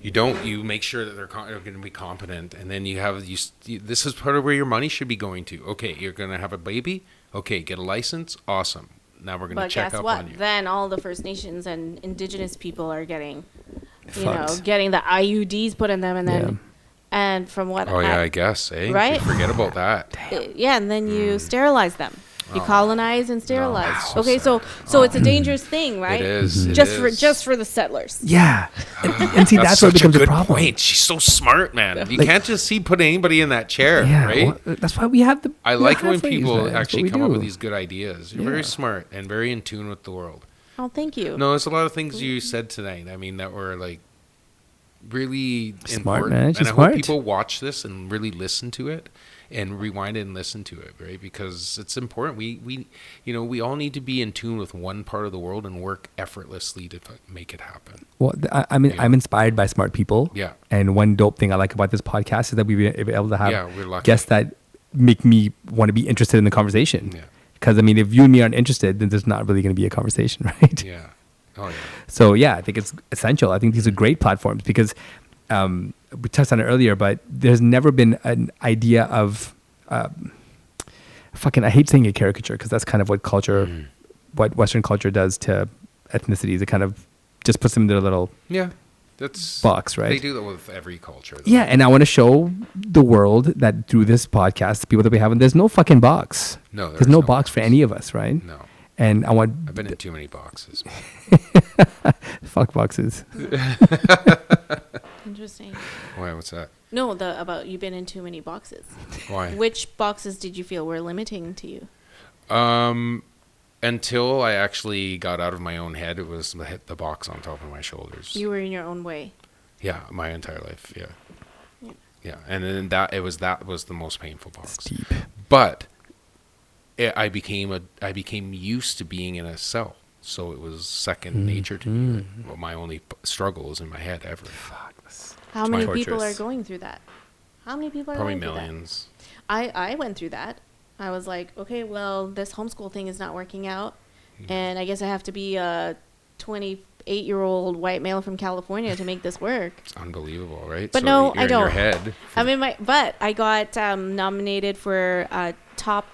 You don't. You make sure that they're going to be competent, and then this is part of where your money should be going to. Okay, you're going to have a baby. Okay, get a license. Awesome. Now we're going to check up on you. Then all the First Nations and Indigenous people are getting, Fucked. getting the IUDs put in them, and then, and from what I guess, eh? Right? You forget about that. Yeah, and then you sterilize them. You colonize and sterilize. No, okay, so it's a dangerous thing, right? It is. Just for the settlers. Yeah, and see that's where it becomes a problem. Point. She's so smart, man. You can't just put anybody in that chair, right? Well, that's why we have the. I like when people actually come up with these good ideas. You're very smart and very in tune with the world. Oh, thank you. No, there's a lot of things you said tonight. I mean, that were really smart, important. man. And I smart. hope people watch this and really listen to it. And rewind it and listen to it, right? Because it's important. We all need to be in tune with one part of the world and work effortlessly to make it happen. Well, I'm inspired by smart people. Yeah. And one dope thing I like about this podcast is that we've been able to have we're lucky. guests that make me want to be interested in the conversation. Yeah. Because if you and me aren't interested, then there's not really going to be a conversation, right? Yeah. Oh yeah. So yeah, I think it's essential. I think these are great platforms because. We touched on it earlier, but there's never been an idea of I hate saying a caricature because that's kind of what what Western culture does to ethnicities. It kind of just puts them in their little box, right? They do that with every culture. Though. Yeah, and I want to show the world that through this podcast, the people that we have, and there's no fucking box. No, there's no box for any of us, right? No. And I've been in too many boxes. Fuck boxes. Interesting. Why? What's that? No, about you've been in too many boxes. Why? Which boxes did you feel were limiting to you? Until I actually got out of my own head, it was the box on top of my shoulders. You were in your own way. Yeah, my entire life. Yeah, and then that was the most painful box. It's deep. But I became used to being in a cell. So it was second nature to me. Well, my only struggle is in my head ever. How many torturous. people are going through that? How many people are Probably going through millions. that? I went through that. I was like, okay, well, this homeschool thing is not working out. And I guess I have to be a 28-year-old white male from California to make this work. It's unbelievable, right? But so no, you're I don't. In your head. But I got nominated for top,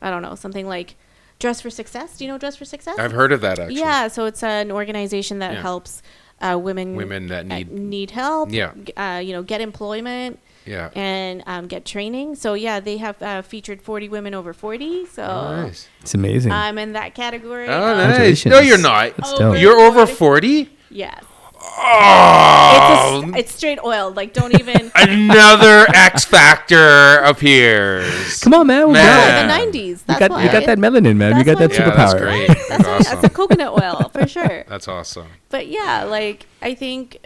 I don't know, something like Dress for Success. Do you know Dress for Success? I've heard of that, actually. Yeah, so it's an organization that helps women that need help. Yeah. Get employment. Yeah. And get training. So yeah, they have featured 40 women over 40. So Nice. It's amazing. I'm in that category. Oh, nice. Congratulations. No, you're not. It's dope. You're over 40? Yes. Oh! It's straight oil. Like, don't even. Another X Factor appears. Come on, man. Man. No, the 90s. That's You why. got that melanin, man. You got that That's Yeah, superpower. that's great. That's awesome. That's a coconut oil for sure. That's awesome. But yeah, like I think,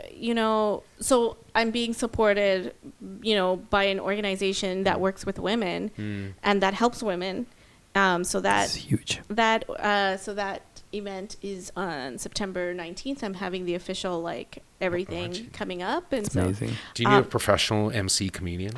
so I'm being supported, by an organization that works with women and that helps women. So It's huge. so that event is on September 19th. I'm having the official everything coming up, and It's so amazing. Do you need a professional MC comedian?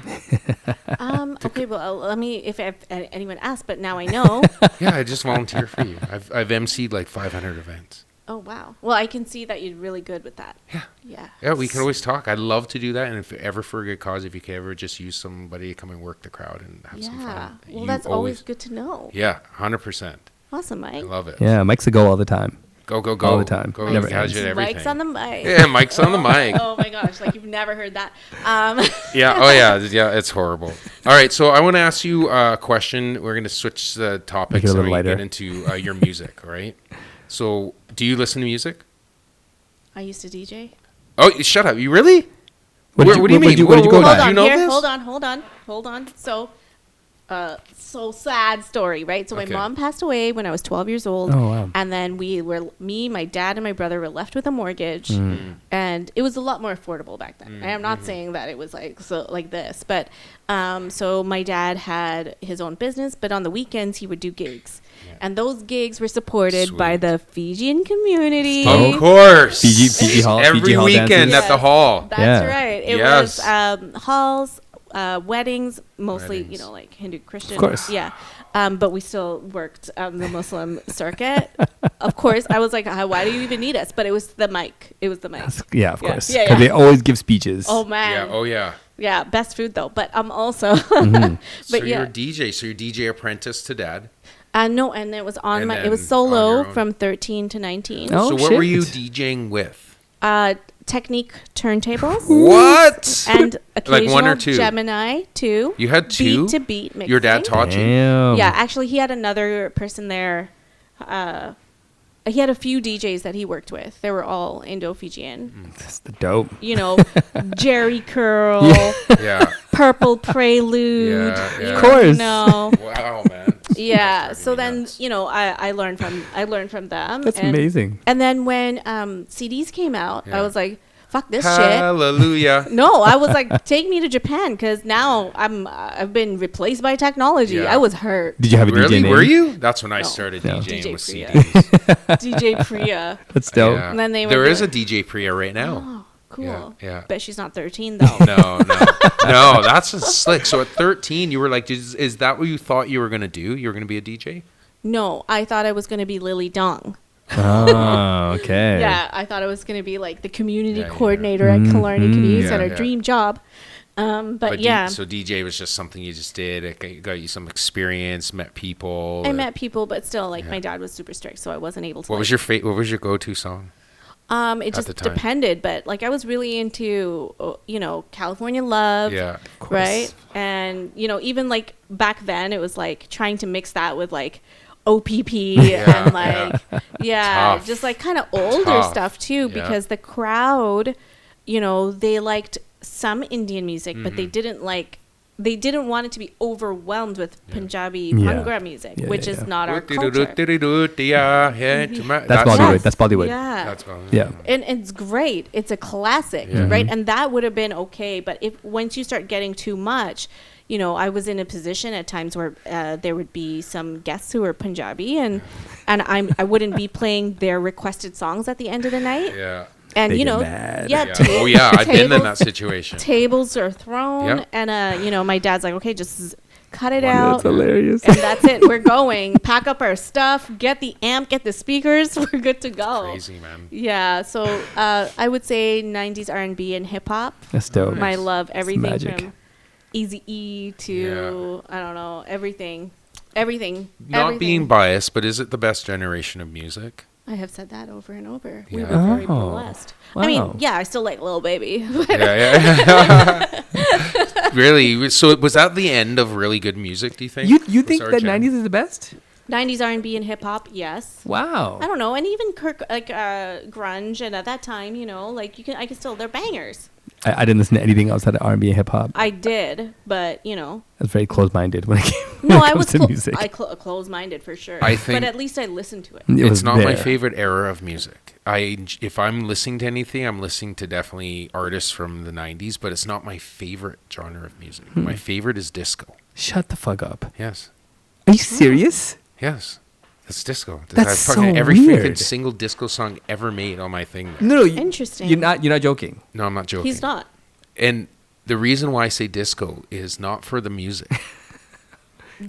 okay, well let me if anyone asks, but now I know. Yeah, I just volunteer for you. I've MC'd like 500 events. Oh wow. Well, I can see that you're really good with that. Yeah. Yeah. Yeah, we can always talk. I'd love to do that. And if ever for a good cause, if you can ever just use somebody to come and work the crowd and have some Yeah. fun. Well, You that's always good to know. Yeah, 100%. Awesome, I Mike. love it. Yeah, Mike's a go all the time. Go. All the time. Go, Never gadget, ends. everything. Mike's on the mic. Yeah, Mike's on the mic. Oh my gosh, like you've never heard that. Yeah. Oh, yeah. It's horrible. All right. So I want to ask you a question. We're going to switch the topics Make it a and little we lighter. get into your music. All right. So do you listen to music? I used to DJ. Oh, shut up. You really? What do you mean? Whoa, Where'd you go whoa, with Hold do that? you on, know here. this? Hold on. So sad story, right? So my Okay. mom passed away when I was 12 years old. Oh, wow. And then my dad and my brother were left with a mortgage. Mm. And it was a lot more affordable back then. And I'm not saying that it was like this, but so my dad had his own business, but on the weekends he would do gigs. Yeah. And those gigs were supported by Sweet. the Fijian community. Of course. Fiji Hall. Every Fiji Hall weekend dances. at the hall. That's Yeah. right. It Yes. was halls, weddings, mostly, Weddings. like Hindu Christian. Of course. Yeah. But we still worked on the Muslim circuit. Of course. I was like, why do you even need us? But it was the mic. Yeah, of Yeah. course. Yeah, Because yeah. they always give speeches. Oh, man. Yeah. Oh, yeah. Yeah. Best food, though. But I'm also. Mm-hmm. So But you're yeah. a DJ. So you're DJ apprentice to dad. No, and it was on And it was then on your solo own. from 13 to 19. Oh, So what were shit. you DJing with? Technique turntables. What? And occasional Like one or two? Gemini 2. You had two? Beat to beat mixing. Your dad taught you? Damn. Yeah, actually, he had another person there. He had a few DJs that he worked with. They were all Indo-Fijian. That's the dope. Jerry Curl, Yeah. Purple Prelude. Yeah, yeah. Of course. Wow, man. Yeah. That's So driving me then, nuts. I learned from them. That's and, amazing. And then when CDs came out, Yeah. I was like, "Fuck this shit." Hallelujah. No, I was like, "Take me to Japan," because now I've been replaced by technology. Yeah. I was hurt. Did you have a Really? DJ name? Were you? That's when I No. started No. DJing DJ with Priya. CDs. DJ Priya. That's dope. Yeah. And then they were There is a doing- DJ Priya right now. Oh, cool. Yeah. Bet she's not 13 though. No, that's just slick. So at 13, you were like, is that what you thought you were going to do? You were going to be a DJ? No, I thought I was going to be Lily Dong. Oh, okay. Yeah, I thought I was going to be like the community Yeah, yeah. coordinator at Killarney Community Yeah, Center. yeah. Dream job. But yeah, So DJ was just something you just did. It got you some experience, met people. I met people, but still, like Yeah. my dad was super strict, so I wasn't able to. What was your what was your go-to song? It the just time? depended, but like I was really into, California Love. Yeah. Right. And, even like back then it was like trying to mix that with like OPP Yeah, and like, Tough. just like kind of older Tough. stuff too, Yeah. because the crowd, they liked some Indian music, but Mm-hmm. they didn't want it to be overwhelmed with Punjabi Yeah. Bhangra music, Yeah, which yeah, is yeah. not our culture. That's Bollywood. That's Bollywood. Yeah. That's Bollywood. Yeah. And it's great. It's a classic, Yeah. right? And that would have been okay. But if once you start getting too much, I was in a position at times where there would be some guests who were Punjabi, and I wouldn't be playing their requested songs at the end of the night. Yeah. And They get mad. Yeah. Oh yeah, I've been in that situation. Tables are thrown, Yep. and my dad's like, okay, just cut it out. That's hilarious. And that's it. We're going. Pack up our stuff. Get the amp. Get the speakers. We're good to go. Crazy, man. Yeah. So I would say 90s R&B and hip hop. That's dope. I love everything magic. from Eazy-E to I don't know, everything. Everything. Not being biased, but is it the best generation of music? I have said that over and over. We Yeah. were very Oh. blessed. Wow. I mean, yeah, I still like Lil Baby. Yeah. Really? So was that the end of really good music, do you think? You Was think our that gen- 90s is the best? 90s R&B and hip hop, yes. Wow. I don't know, and even grunge, and at that time, I can still, they're bangers. I didn't listen to anything outside of R&B and hip hop. I did, but I was very close-minded when it came no, when it I comes was to music. closed-minded for sure. I think- but at least I listened to it. It It's was not my there. favorite era of music. If I'm listening to anything, I'm listening to definitely artists from the 90s, but it's not my favorite genre of music. Hmm. My favorite is disco. Shut the fuck up. Yes. Are you serious? Yes. That's disco. That's I fucking- so every freaking weird. single disco song ever made on my thing. No, Interesting. You're not joking. No, I'm not joking. He's not. And the reason why I say disco is not for the music.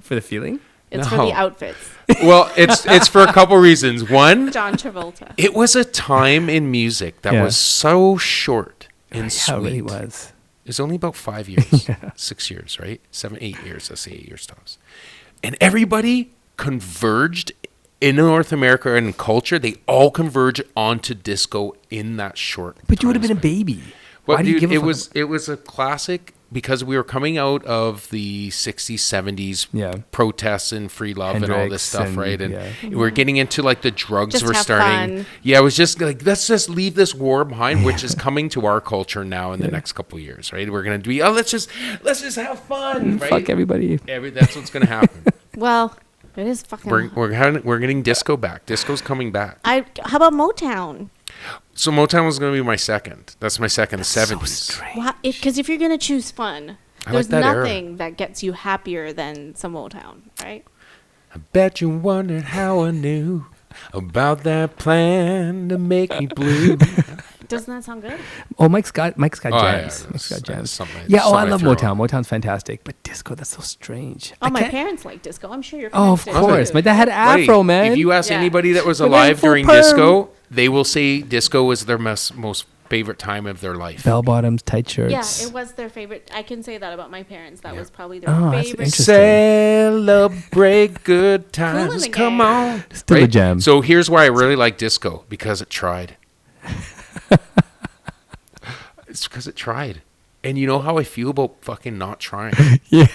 For the feeling? It's for No. the outfits. Well, it's for a couple reasons. One, John Travolta. it was a time in music that Yeah. was so short and Yeah, it really sweet. was. It's only about 5 years, 6 years, right? 7, 8 years. Let's say 8 years tops. And everybody converged in North America and culture. They all converge onto disco in that short. But you would have time been a span. baby. Well, Why do you dude, give a fuck? it was a classic because we were coming out of the 60s, 70s Yeah. protests and free love and all Hendrix this stuff, and- right? And yeah. we're getting into like the drugs Just were have starting. fun. Yeah, it was just like let's just leave this war behind, which is coming to our culture now in the next couple of years, right? We're gonna be let's just have fun, right? Fuck everybody. That's what's gonna happen. Well, it is fucking. we're getting disco back. Disco's coming back. How about Motown? So Motown was gonna be my second. That's my second. The So 70s. strange. Because if you're gonna choose fun, I there's like that era. nothing that gets you happier than some Motown, right? I bet you wondered how I knew about that plan to make me blue. Doesn't that sound good? Oh, Mike's got Oh, yeah, jams. that's- Mike's got that's jams. something- Yeah, oh, I something love throw Motown. on. Motown's fantastic. But disco, that's so strange. Oh, I my can't- parents like disco. I'm sure your Oh, parents of did course. too. My dad had afro, Wait, man. If you ask Yeah. anybody that was We're going alive full during perm. disco, they will say disco was their most favorite time of their life. Bell bottoms, tight shirts. Yeah, it was their favorite. I can say that about my parents. That Yeah. was probably their Oh, that's favorite. interesting. Celebrate good times. the Come game. on. Still a jam. So here's why I really like disco because it tried. It's because it tried. And you know how I feel about fucking not trying. Yeah.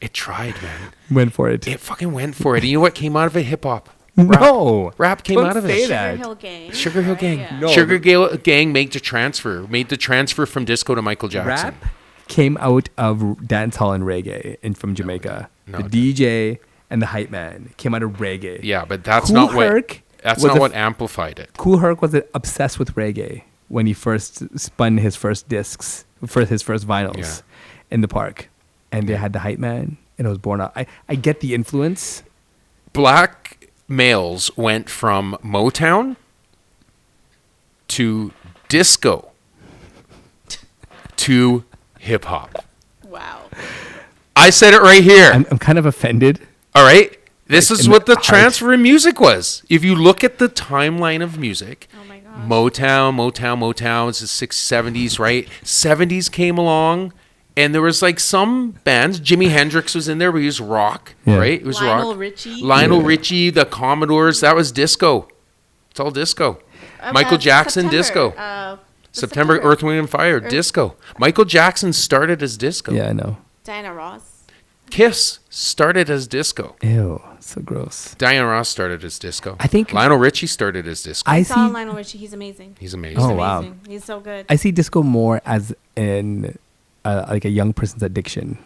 It tried, man. Went for it. It fucking went for it. And you know what came out of it? Hip hop. No. Rap came Don't out of say it. that. Sugar Hill Gang. Sugar Hill right? Gang. Yeah. No. Sugar Gang made the transfer from disco to Michael Jackson. Rap came out of dance hall and reggae from Jamaica. No, The it DJ and the hype man came out of reggae. Yeah, but that's Kool not what Herc that's was not a what f- amplified it. Kool Herc was obsessed with reggae when he first spun his first discs for his first vinyls Yeah. in the park, and they had the hype man, and it was born out. I get the influence. Black males went from Motown to disco to hip hop. Wow. I said it right here. I'm kind of offended. All right. This Like is in what the the heart. transfer in music was. If you look at the timeline of music, Oh my god. Motown, it's the 60s, 70s, right? 70s came along, and there was like some bands. Jimi Hendrix was in there, but he was rock, Yeah. right? It was Lionel rock. Richie. Lionel Yeah. Richie, the Commodores, that was disco. It's all disco. Michael Jackson, disco. September, Earth, Wind, and Fire, disco. Michael Jackson started as disco. Yeah, I know. Diana Ross. Kiss started as disco. Ew, so gross. Diana Ross started as disco. I think- Lionel Richie started as disco. I Saw see. Lionel Richie. He's amazing. He's amazing. Oh, He's wow. amazing. He's so good. I see disco more as in like a young person's addiction.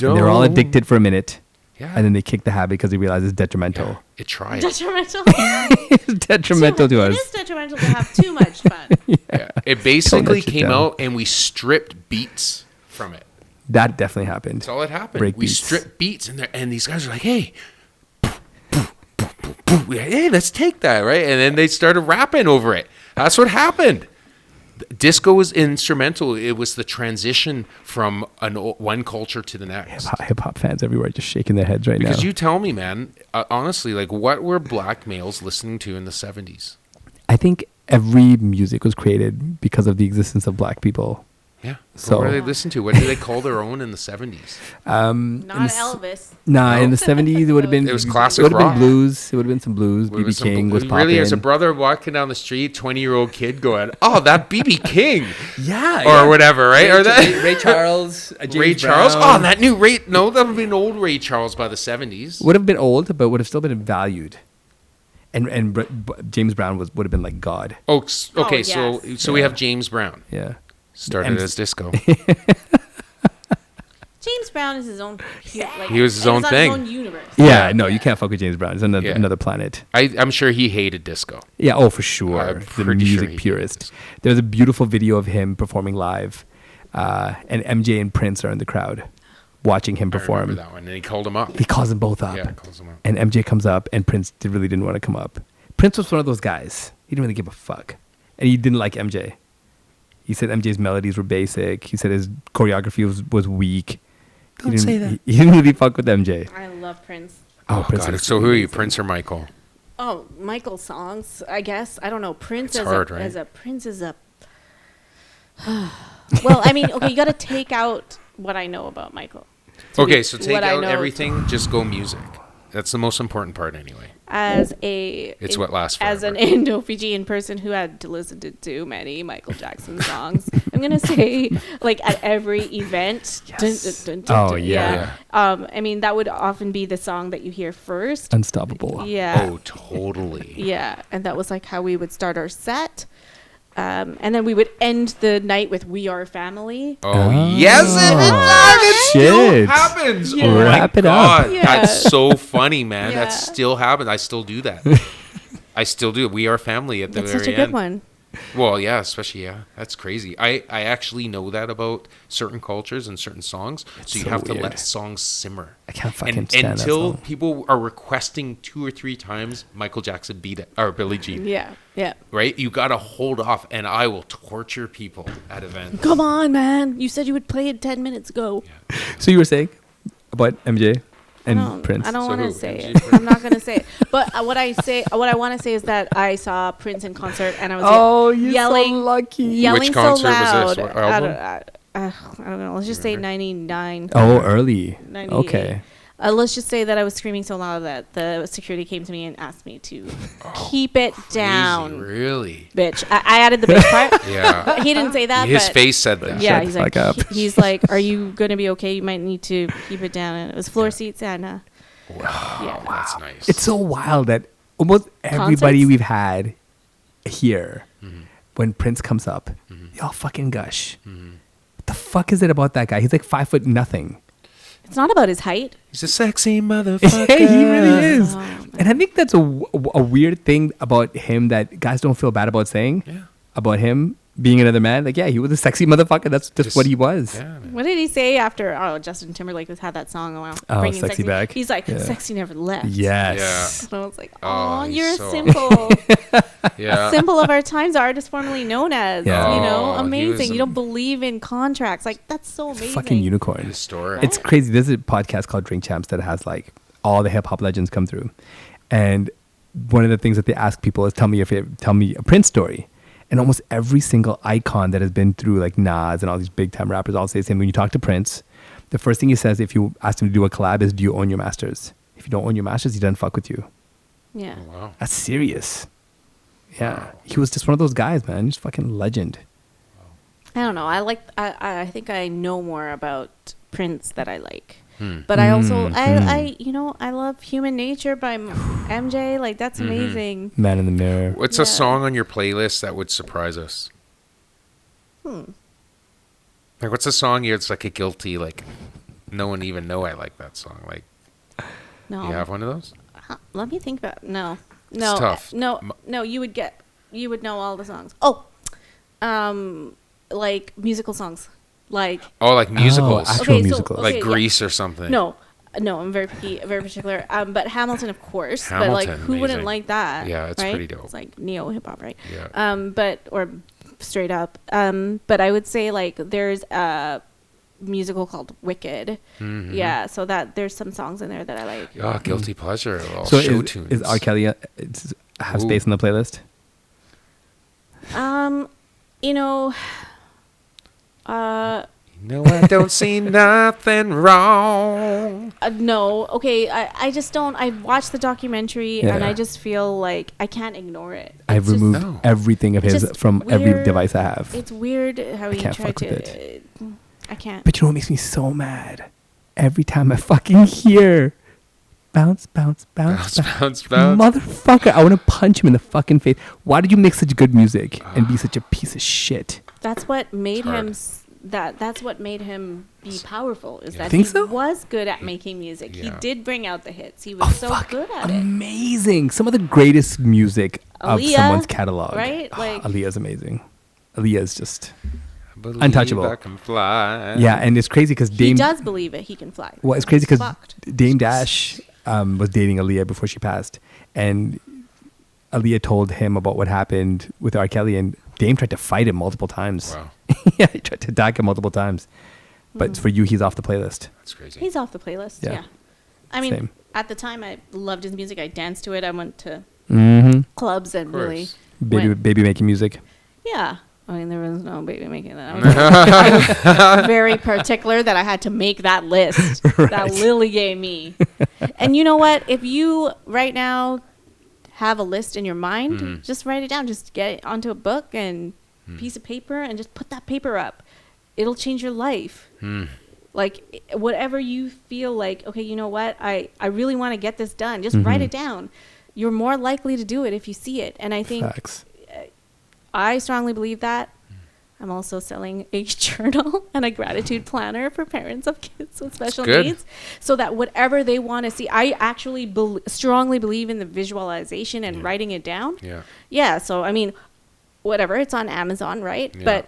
And they're all Don't- addicted for a minute, Yeah. and then they kick the habit because they realize it's detrimental. Yeah, it tried. Detrimental. It's detrimental to It us. is detrimental to have too much fun. Yeah. It basically let you came down. out and we stripped beats from it. That definitely happened. That's all that happened. Break We beats. strip beats and these guys are like, hey, hey, let's take that, right? And then they started rapping over it. That's what happened. Disco was instrumental. It was the transition from one culture to the next. Hip hop fans everywhere just shaking their heads right Because now. you tell me, man, honestly, like, what were black males listening to in the 70s? I think every music was created because of the existence of black people. Yeah. So- what did they listen to? What did they call their own in the 70s? Not Elvis. Nah, No? in the 70s it would have been It was classic It would have rock. been blues. It would have been some blues. What BB was some- King was popping. really, as a brother walking down the street, 20-year-old kid going, "Oh, that BB King," Yeah, or whatever, right? Or that Ray Charles, Ray Charles. Oh, that new Ray. No, that would have been old Ray Charles by the 70s. would have been old, but would have still been valued. And James Brown would have been like God. Oh, okay. Oh, yes. So we have James Brown. Yeah. Started And- as disco. James Brown is his own. Like, He was his and own it's not thing. His own universe. Yeah, no, you can't fuck with James Brown. It's another, Yeah. another planet. I'm sure he hated disco. Yeah, oh, for sure. I'm The pretty sure music he purist. is. There's a beautiful video of him performing live, and MJ and Prince are in the crowd watching him I perform. remember that one. And he called him up. He calls them both up. Yeah, calls him up. And MJ comes up, and Prince really didn't want to come up. Prince was one of those guys. He didn't really give a fuck. And he didn't like MJ. He said MJ's melodies were basic. He said his choreography was weak. Don't say that. He didn't really fuck with MJ. I love Prince. Oh, Prince God. is So who are you, amazing. Prince or Michael? Oh, Michael songs, I guess. I don't know. Prince It's as hard, a right? Prince is a. Well, I mean, okay, you got to take out what I know about Michael. to Okay, be so take what I out know everything. Just go music. That's the most important part, anyway. As a, It's what lasts as an forever. Indo-Fijian person who had to listen to too many Michael Jackson songs, I'm gonna say, like, at every event. Yes. Oh yeah. I mean, that would often be the song that you hear first. Unstoppable. Yeah. Oh, totally. Yeah, and that was like how we would start our set. And then we would end the night with "We Are Family." Oh, yes, it Shit. happens. Yeah. Oh my Wrap it up. God. Yeah. That's so funny, man. Yeah. That still happens. I still do that. I still do. We are family at the That's very such a end. good one. Well, yeah, especially, yeah. That's crazy. I actually know that about certain cultures and certain songs. So you so have to weird. let songs simmer. I can't fucking And stand that until song. people are requesting 2 or 3 times Michael Jackson beat it, or Billie Jean, Yeah, yeah. right? You got to hold off, and I will torture people at events. Come on, man! You said you would play it 10 minutes ago. So you were saying about MJ and Prince? I don't So want who? to say MJ, it. Prince? I'm not gonna say it. But what I want to say is that I saw Prince in concert, and I was Oh, you're yelling, so lucky. yelling Which so concert was loud. this? What I album? don't know. Let's just say 99. Oh, early. 98. Okay. Let's just say that I was screaming so loud that the security came to me and asked me to keep it down, Crazy, really? bitch. I added the bitch part. Yeah. He didn't say that. His but face said that. Yeah, Shut he's the like, fuck up. he's like, are you gonna be okay? You might need to keep it down. And it was floor seats and Wow, yeah. that's nice. It's so wild that almost everybody Concerts? we've had here, Mm-hmm. when Prince comes up, y'all fucking gush. What the fuck is it about that guy? He's like 5 foot nothing. it's not about his height. He's a sexy motherfucker. he really is. Oh, And I think that's a weird thing about him that guys don't feel bad about saying. Yeah. About him being another man. Like, yeah, he was a sexy motherfucker. That's just what he was. Yeah, man. What did he say after? Oh, Justin Timberlake has had that song a while. Oh, Bringing Sexy Back. He's like, Yeah. sexy never left. Yes. And I was like, Oh, oh, he's you're so- a symbol. Yeah. A symbol of our times, artist formerly known as. Yeah. You know, Oh, he amazing. was You don't believe in contracts. Like, that's so amazing. Fucking unicorn. Historic. It's crazy. There's a podcast called Drink Champs that has like all the hip hop legends come through, and one of the things that they ask people is tell me a Prince story, and almost every single icon that has been through like Nas and all these big time rappers all say the same. When you talk to Prince, the first thing he says if you ask him to do a collab is, "Do you own your masters? If you don't own your masters, he doesn't fuck with you." Yeah. Oh, wow. That's serious. Yeah, he was just one of those guys, man. Just fucking legend. I don't know. I think I know more about Prince that I like. But I also, I love Human Nature by MJ. Like, that's amazing. Man in the Mirror. What's Yeah. a song on your playlist that would surprise us? Like, what's a song it's like a guilty, like, no one even know I like that song? Like, No. you have one of those? Let me think about No. It's No. tough. No, you would know all the songs. Oh. Like musical songs. Like like musicals, actual musicals. like yeah. Grease or something. No, I'm very picky, very particular. But Hamilton, of course. But like, Hamilton, who wouldn't amazing. like that? Yeah, it's right? pretty dope. It's like neo hip hop, right? Yeah. Or straight up. But I would say like there's a musical called Wicked. Mhm. Yeah, so that there's some songs in there that I like. Oh, guilty pleasure. All So show is tunes. R. Kelly have space in the playlist? You know, No, I don't see nothing wrong. no. Okay, I just don't. I watched the documentary and Yeah. I just feel like I can't ignore it. I've It's just- removed No. everything of It's his just from every weird. device I have. It's weird how he can't tried fuck to. with I can't. But you know what makes me so mad? Every time I fucking hear bounce, bounce, bounce, Bounce, bounce, bounce. Motherfucker, I want to punch him in the fucking face. Why did you make such good music and be such a piece of shit? That's what made hard. him. That's what made him be powerful. Is that Think he so? was good at making music. He Yeah. did bring out the hits. He was so good at it. Amazing. Some of the greatest music of Aaliyah, someone's catalog. right? Like- Aaliyah's amazing. Aaliyah's just Believe untouchable. I can fly. yeah, and it's crazy because He Dame. does believe it. He can fly. Well, it's crazy because Fucked. Dame Dash was dating Aaliyah before she passed, and Aaliyah told him about what happened with R. Kelly, and Dame tried to fight him multiple times. Wow, Yeah, he tried to attack him multiple times. But for you, he's off the playlist. that's crazy. He's off the playlist. Yeah. Yeah. I mean, Same. at the time, I loved his music. I danced to it. I went to Mm-hmm. clubs and really. course. Baby making music. Yeah. I mean, there was no baby making that. I was very particular that I had to make that list that Lily gave me. And you know what? If you right now have a list in your mind, just write it down. Just get it onto a book and piece of paper and just put that paper up. It'll change your life. Like whatever you feel like, okay, you know what? I really want to get this done. Just write it down. You're more likely to do it if you see it. And I think Facts. I strongly believe that. I'm also selling a journal and a gratitude planner for parents of kids with special good. needs, so that whatever they want to see, I actually strongly believe in the visualization and writing it down. Yeah. Yeah. So I mean, whatever, it's on Amazon, right? Yeah.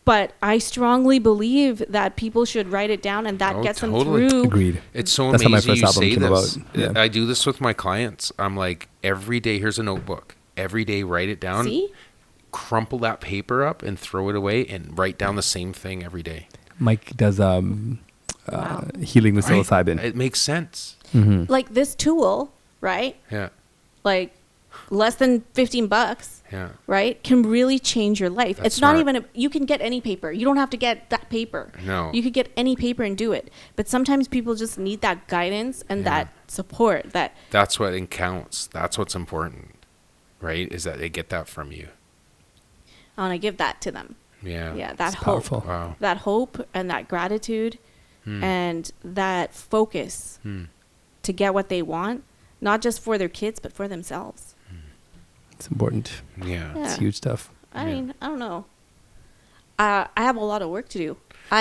But I strongly believe that people should write it down, and that Oh, gets totally. them through. Agreed. It's so That's how my amazing first you album say came this. about. Yeah. I do this with my clients. I'm like, every day, here's a notebook. Every day, write it down. See? Crumple that paper up and throw it away and write down the same thing every day. Mike does Wow. healing with Right? psilocybin. It makes sense. Like this tool, right? Yeah. Like less than $15. Yeah. Right, can really change your life. That's it's not smart. even you can get any paper. You don't have to get that paper. No. You could get any paper and do it. But sometimes people just need that guidance and that support. That's what counts. That's what's important, right? Is that they get that from you. I want to give that to them. Yeah. Yeah, that It's hope. powerful. Wow. That hope and that gratitude and that focus to get what they want, not just for their kids but for themselves. It's important. Yeah. Yeah. It's huge stuff. I mean, I don't know. I have a lot of work to do.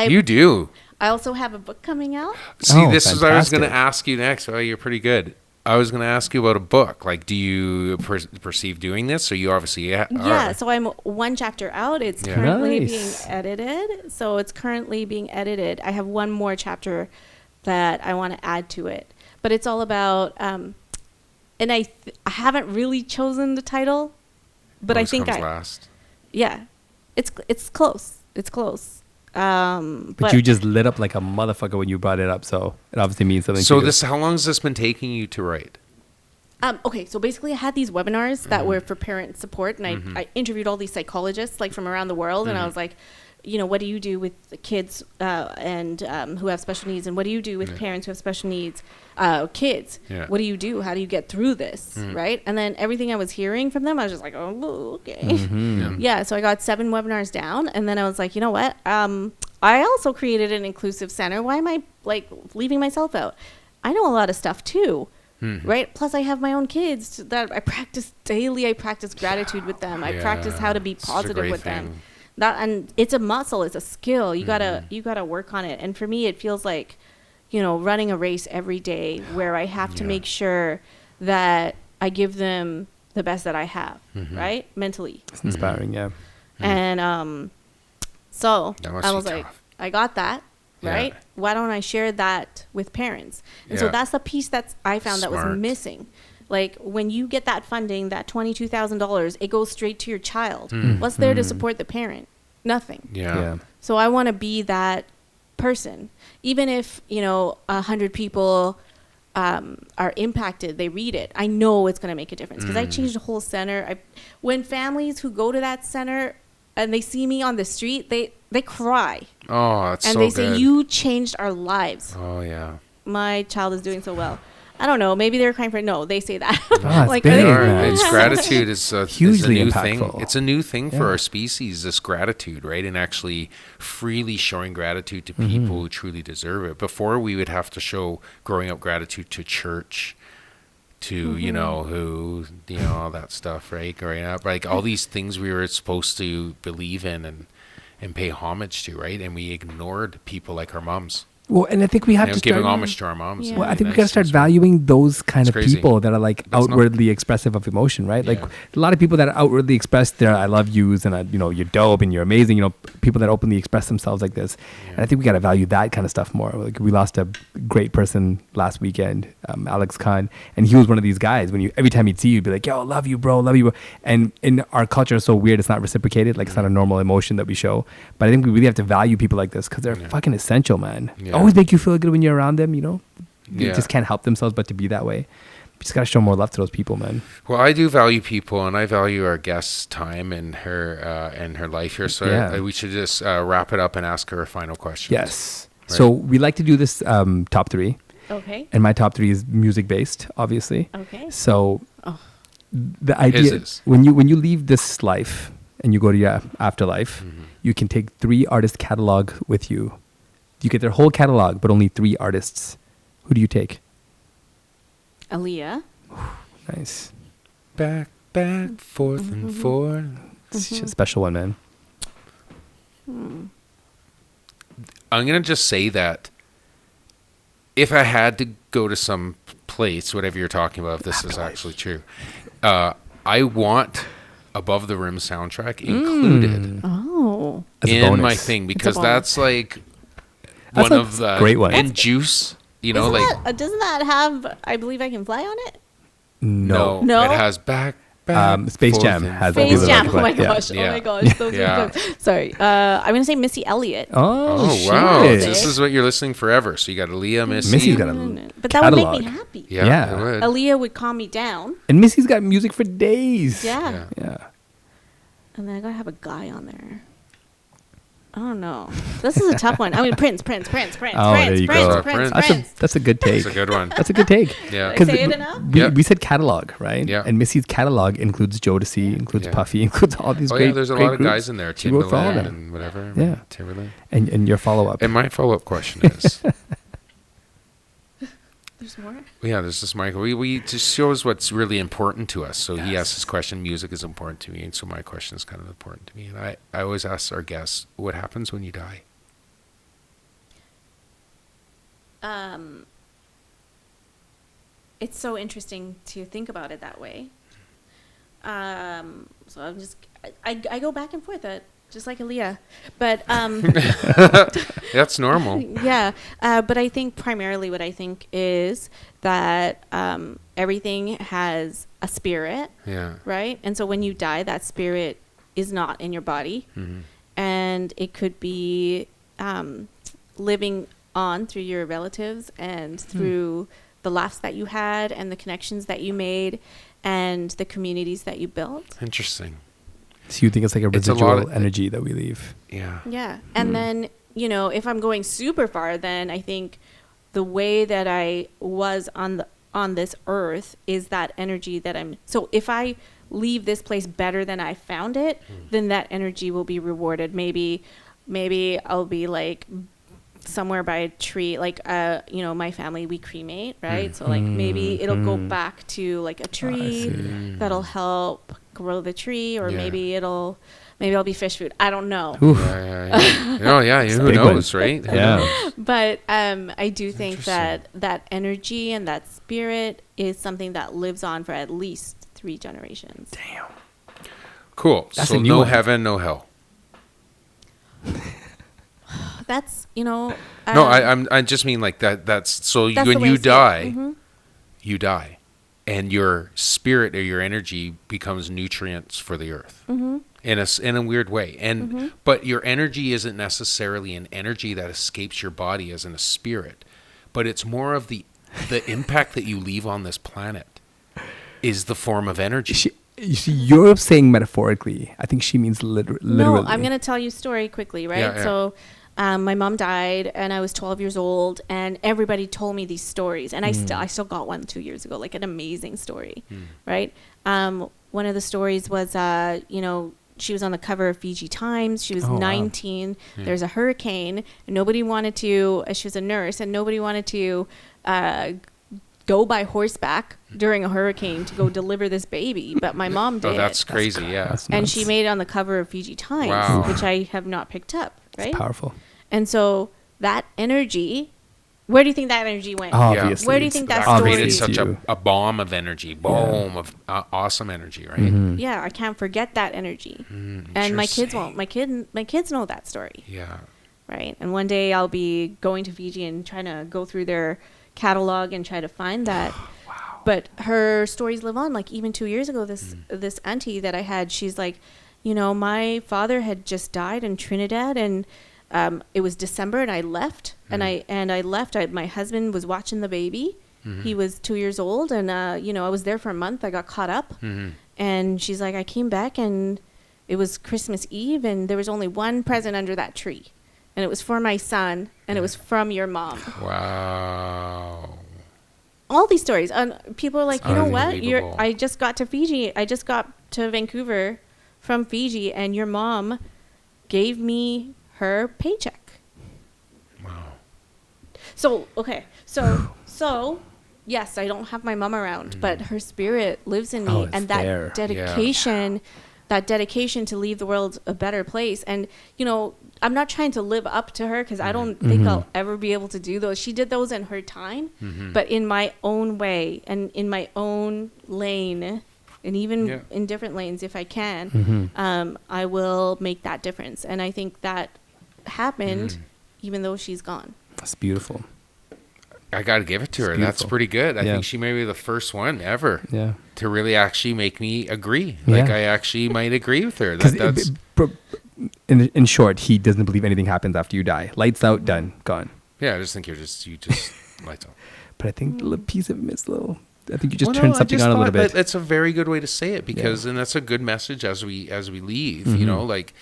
You do. I also have a book coming out. See, Oh, this is what I was going to fantastic. ask you next. Oh, you're pretty good. I was going to ask you about a book. Like, do you perceive doing this? Or you obviously are. Yeah, so I'm one chapter out. It's Yeah. currently Nice. being edited. So it's currently being edited. I have one more chapter that I want to add to it. But it's all about, and I haven't really chosen the title, but I Always think comes last. yeah, it's close. It's close. But you just lit up like a motherfucker when you brought it up, so it obviously means something So to you. how long has this been taking you to write? Okay, so basically I had these webinars that were for parent support, and I interviewed all these psychologists like from around the world, and I was like, you know, what do you do with the kids and who have special needs, and what do you do with parents who have special needs, kids? Yeah. What do you do? How do you get through this, right? And then everything I was hearing from them, I was just like, oh, okay. Yeah, so I got 7 webinars down, and then I was like, you know what? I also created an inclusive center. Why am I like leaving myself out? I know a lot of stuff too. Right. Plus, I have my own kids that I practice daily. I practice gratitude with them. I practice how to be Such a positive great with thing. them. And it's a muscle. It's a skill. You gotta work on it. And for me, it feels like, you know, running a race every day where I have to make sure that I give them the best that I have. Right, mentally. It's inspiring, yeah. And so That must I be was like, tough. I got that, right? Yeah. Why don't I share that with parents? And so Yeah. that's the piece that I found that was Smart. missing. Like when you get that funding, that $22,000, it goes straight to your child. What's there to support the parent? Nothing. Yeah. So I want to be that person. Even if, 100 people are impacted, they read it, I know it's going to make a difference because I changed the whole center. When families who go to that center and they see me on the street, they cry. Oh, that's And so they good. say, you changed our lives. Oh, yeah. My child is doing so well. I don't know. Maybe they're crying for no. They say that. it's Like, big, are they- man. It's gratitude is a Hugely new impactful. thing. It's a new thing for Yeah. our species, this gratitude, right? And actually freely showing gratitude to people who truly deserve it. Before, we would have to show growing up gratitude to church, to, all that stuff, right? Growing up, like all these things we were supposed to believe in and pay homage to, right? And we ignored people like our moms. Well, and I think we have to Giving start. homage to our moms. Yeah. would Well, I be think we nice got to start as well. valuing those kind It's of crazy. people that are like That's not- outwardly expressive of emotion, right? Like Yeah. a lot of people that outwardly express their "I love yous" and you're dope and you're amazing. People that openly express themselves like this, and I think we got to value that kind of stuff more. Like we lost a great person last weekend, Alex Khan, and he was one of these guys. When every time he'd see you, you'd be like, "Yo, love you, bro, love you, bro." And in our culture, it's so weird. It's not reciprocated. Like it's not a normal emotion that we show. But I think we really have to value people like this because they're fucking essential, man. Yeah. Always make you feel good when you're around them. They Yeah. just can't help themselves but to be that way. We just got to show more love to those people, man. Well, I do value people, and I value our guest's time and her life here. So Yeah. we should just wrap it up and ask her a final question. Yes. Right. So we like to do this top three, Okay. and my top three is music based, obviously. Okay. So Oh. the idea is. when you leave this life and you go to your afterlife, Mm-hmm. you can take 3 artist catalog with you. You get their whole catalog, but only 3 artists. Who do you take? Aaliyah. Nice. Back, forth, and forth. It's a special one, man. I'm going to just say that if I had to go to some place, whatever you're talking about, if this is actually true, I want Above the Rim soundtrack included Oh. As a in bonus. my thing because bonus. that's like That's one a of the great one. and Juice, Isn't like that, doesn't that have I Believe I Can Fly on it? No. No? it has back Space forth, Jam and has forth. Above Space the Jam. Rim. Oh my Yeah. gosh. Yeah. Oh my gosh. Those Yeah. are good. Sorry. I'm gonna say Missy Elliott. Oh, Wow, shit. this is what you're listening forever. So you got Aaliyah, Missy. Missy's got a But that would make me catalog. happy. yeah, Yeah. it would. Aaliyah would calm me down. And Missy's got music for days. Yeah. Yeah. And then I gotta have a guy on there. I don't know. This is a tough one. I mean, Prince. Oh, there you go. Prince. That's a good take. That's a good one. That's a good take. Yeah. Did I say it enough? We, Yeah. we said catalog, right? Yeah. And Missy's catalog includes Jodeci, includes Yeah. Puffy, includes all these Oh great yeah, there's a great lot of groups. guys in there. She wrote for all of Timbaland them. and whatever. Yeah. Timberland. And your follow-up. And my follow-up question is, There's more. yeah, there's this Michael. We just shows what's really important to us. So he asked this question. Music is important to me, and so my question is kind of important to me. And I always ask our guests, what happens when you die? It's so interesting to think about it that way. So I'm just I go back and forth, just like Aaliyah, but That's normal. yeah. But I think primarily what I think is that everything has a spirit, Yeah. right? And so when you die, that spirit is not in your body, and it could be living on through your relatives and through the laughs that you had and the connections that you made and the communities that you built. Interesting. So you think it's like a It's a lot residual of- energy that we leave? Yeah. Yeah. And then, if I'm going super far, then I think the way that I was on this earth is that energy that so if I leave this place better than I found it, then that energy will be rewarded. Maybe I'll be like somewhere by a tree, like my family, we cremate, right? So like maybe it'll go back to like a tree that'll help grow the tree, or Yeah. maybe I'll be fish food. I don't know. Oof. Yeah. Oh yeah. Who big one. knows, right? Who Yeah. knows? But I do think Interesting. that energy and that spirit is something that lives on for at least 3 generations. Damn. Cool. That's so a new no one. heaven, no hell. that's, no, I just mean like that. That's so that's the when way I you see it. die, you die, and your spirit or your energy becomes nutrients for the earth. In a weird way, and but your energy isn't necessarily an energy that escapes your body as in a spirit, but it's more of the impact that you leave on this planet is the form of energy. You're saying metaphorically. I think she means literally. No, I'm going to tell you a story quickly, right? Yeah, yeah. So my mom died and I was 12 years old, and everybody told me these stories, and I still got one 2 years ago, like an amazing story, right? One of the stories was, she was on the cover of Fiji Times. She was 19. Wow. There's a hurricane, and nobody wanted to, she was a nurse, and nobody wanted to go by horseback during a hurricane to go deliver this baby, but my mom did. Oh, that's crazy, yeah. And she made it on the cover of Fiji Times, Wow. which I have not picked up, right? It's powerful. And so that energy, where do you think that energy went? Obviously. Where do you think that That story... created such a bomb of energy, of awesome energy, right? Yeah, I can't forget that energy. And my kids won't. My kids know that story. Yeah. Right? And one day I'll be going to Fiji and trying to go through their catalog and try to find that. Wow. But her stories live on. Like even 2 years ago, this auntie that I had, she's like, my father had just died in Trinidad, and it was December, and I left, and I left. My husband was watching the baby. He was 2 years old, and I was there for a month. I got caught up, and she's like, I came back, and it was Christmas Eve, and there was only one present under that tree, and it was for my son, and it was from your mom. Wow. All these stories, and people are like, you know what? Unbelievable. I just got to Fiji. I just got to Vancouver from Fiji, and your mom gave me her paycheck. Wow. So, okay. So yes, I don't have my mom around, but her spirit lives in me, it's and that there. dedication to leave the world a better place. And, I'm not trying to live up to her, because I don't think I'll ever be able to do those. She did those in her time, but in my own way and in my own lane, and even in different lanes if I can, I will make that difference. And I think that happened even though she's gone. That's beautiful. I got to give it to her. That's pretty good. I think she may be the first one ever to really actually make me agree. Like I actually might agree with her. That's in short, he doesn't believe anything happens after you die. Lights out, done, gone. Yeah, I just think you just lights out. But I think a little piece of him is I think you just turned something on a little bit. That's a very good way to say it, because and that's a good message as we leave. Like,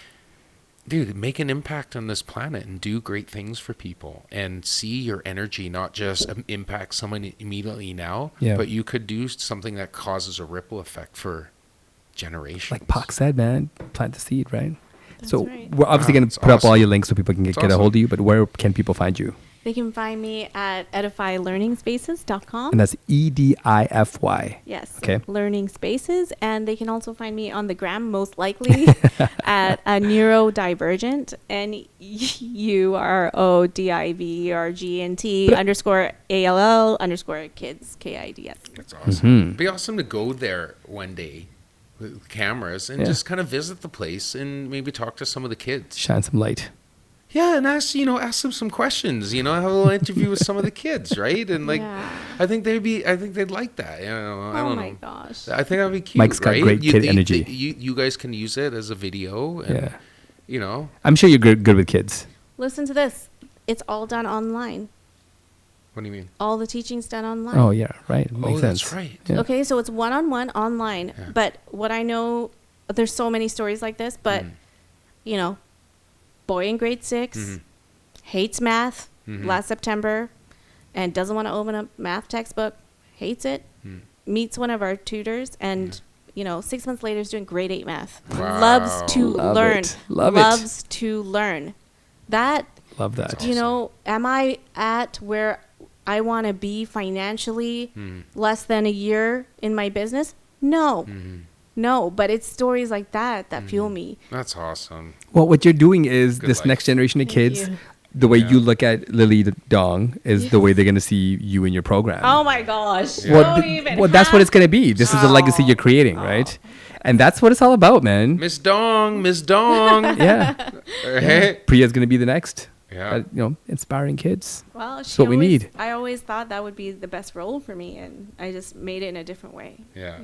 dude, make an impact on this planet and do great things for people, and see your energy not just impact someone immediately now, but you could do something that causes a ripple effect for generations. Like Pac said, man, plant the seed, right? That's so right. we're obviously going to put up all your links so people can get a hold of you, but where can people find you? They can find me at edifylearningspaces.com. And that's EDIFY. Yes. Okay. Learning Spaces. And they can also find me on the gram, most likely, at Neuro Divergent, NURODIVERGENT _ALL _kids, KIDS. That's awesome. It'd be awesome to go there one day with cameras and just kind of visit the place and maybe talk to some of the kids. Shine some light. Yeah, and ask them some questions. Have a little interview with some of the kids, right? And I think they'd like that. I don't know. Oh my gosh! I think that'd be cute. Mike's got great kid energy. You guys can use it as a video. And, I'm sure you're good with kids. Listen to this. It's all done online. What do you mean? All the teaching's done online. Oh yeah, right. Makes sense. That's right. Yeah. Okay, so it's one-on-one online. Yeah. But what I know, there's so many stories like this. But boy in grade 6 hates math last September and doesn't want to open a math textbook, hates it, meets one of our tutors, and 6 months later is doing grade 8 math. Wow. Loves to learn. Loves to learn. That, love that. Am I at where I want to be financially less than a year in my business? No. No, but it's stories like that fuel me. That's awesome. Well, what you're doing is Good this life. Next generation of Thank kids, you. the way you look at Lily Dong is the way they're going to see you in your program. Oh my gosh. Well, that's what it's going to be. This is the legacy you're creating, right? And that's what it's all about, man. Miss Dong. Yeah. Hey. Priya's going to be the next. Yeah. Inspiring kids. Well, That's what we need. I always thought that would be the best role for me, and I just made it in a different way. Yeah.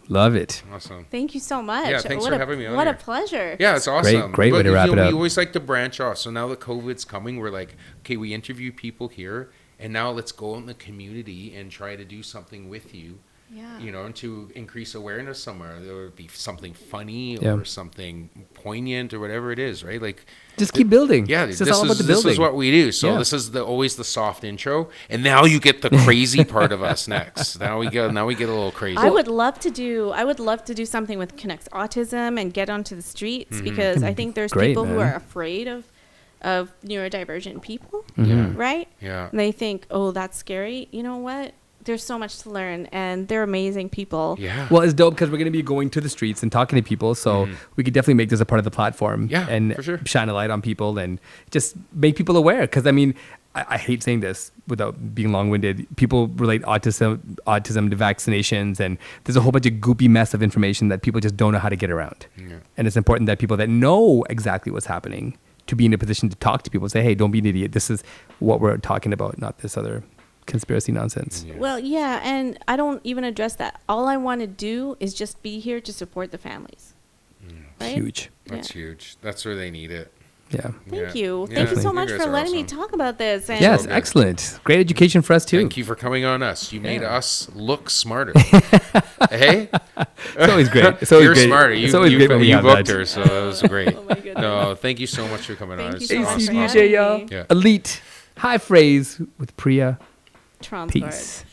Love it. Awesome. Thank you so much. Yeah, thanks for having me on What here. a pleasure. Yeah, it's awesome. Great way to wrap it up. We always like to branch off. So now that COVID's coming, we're like, okay, we interview people here, and now let's go out in the community and try to do something with you. Yeah. And to increase awareness somewhere. There would be something funny Yeah. or something poignant or whatever it is, right? Like, Just keep building. yeah, It's this just all about the building. is what we do. So Yeah. this is always the soft intro, and now you get the crazy part of us next. Now we get a little crazy. I would love to do something with Connects Autism and get onto the streets, because I think there's Great, people who man. are afraid of neurodivergent people, Mhm. right? Yeah. And they think, oh, that's scary. You know what? There's so much to learn, and they're amazing people. Yeah. Well, it's dope because we're going to be going to the streets and talking to people. So we could definitely make this a part of the platform. Yeah, and for sure. shine a light on people and just make people aware. Because, I hate saying this without being long-winded. People relate autism to vaccinations, and there's a whole bunch of goopy mess of information that people just don't know how to get around. Yeah. And it's important that people that know exactly what's happening to be in a position to talk to people and say, hey, don't be an idiot. This is what we're talking about, not this other conspiracy nonsense. Yeah. Well, yeah, and I don't even address that. All I want to do is just be here to support the families. Right? Huge. That's huge. That's where they need it. Yeah. Thank Yeah. you. Yeah. Thank you so You much guys for are letting me awesome. talk about this. And Yes, good. excellent. Great education for us too. Thank you for coming on us. You made Yeah. us look smarter. Hey? It's always great. It's always You're great. smarter. It's You, always great when we you have booked that. her, so that was great. Oh my goodness. No, thank you so much for coming on. Thank It's you so much awesome. for ACDJ, y'all. having me. Yeah. Elite. High phrase with Priya. Tronsgard. Peace.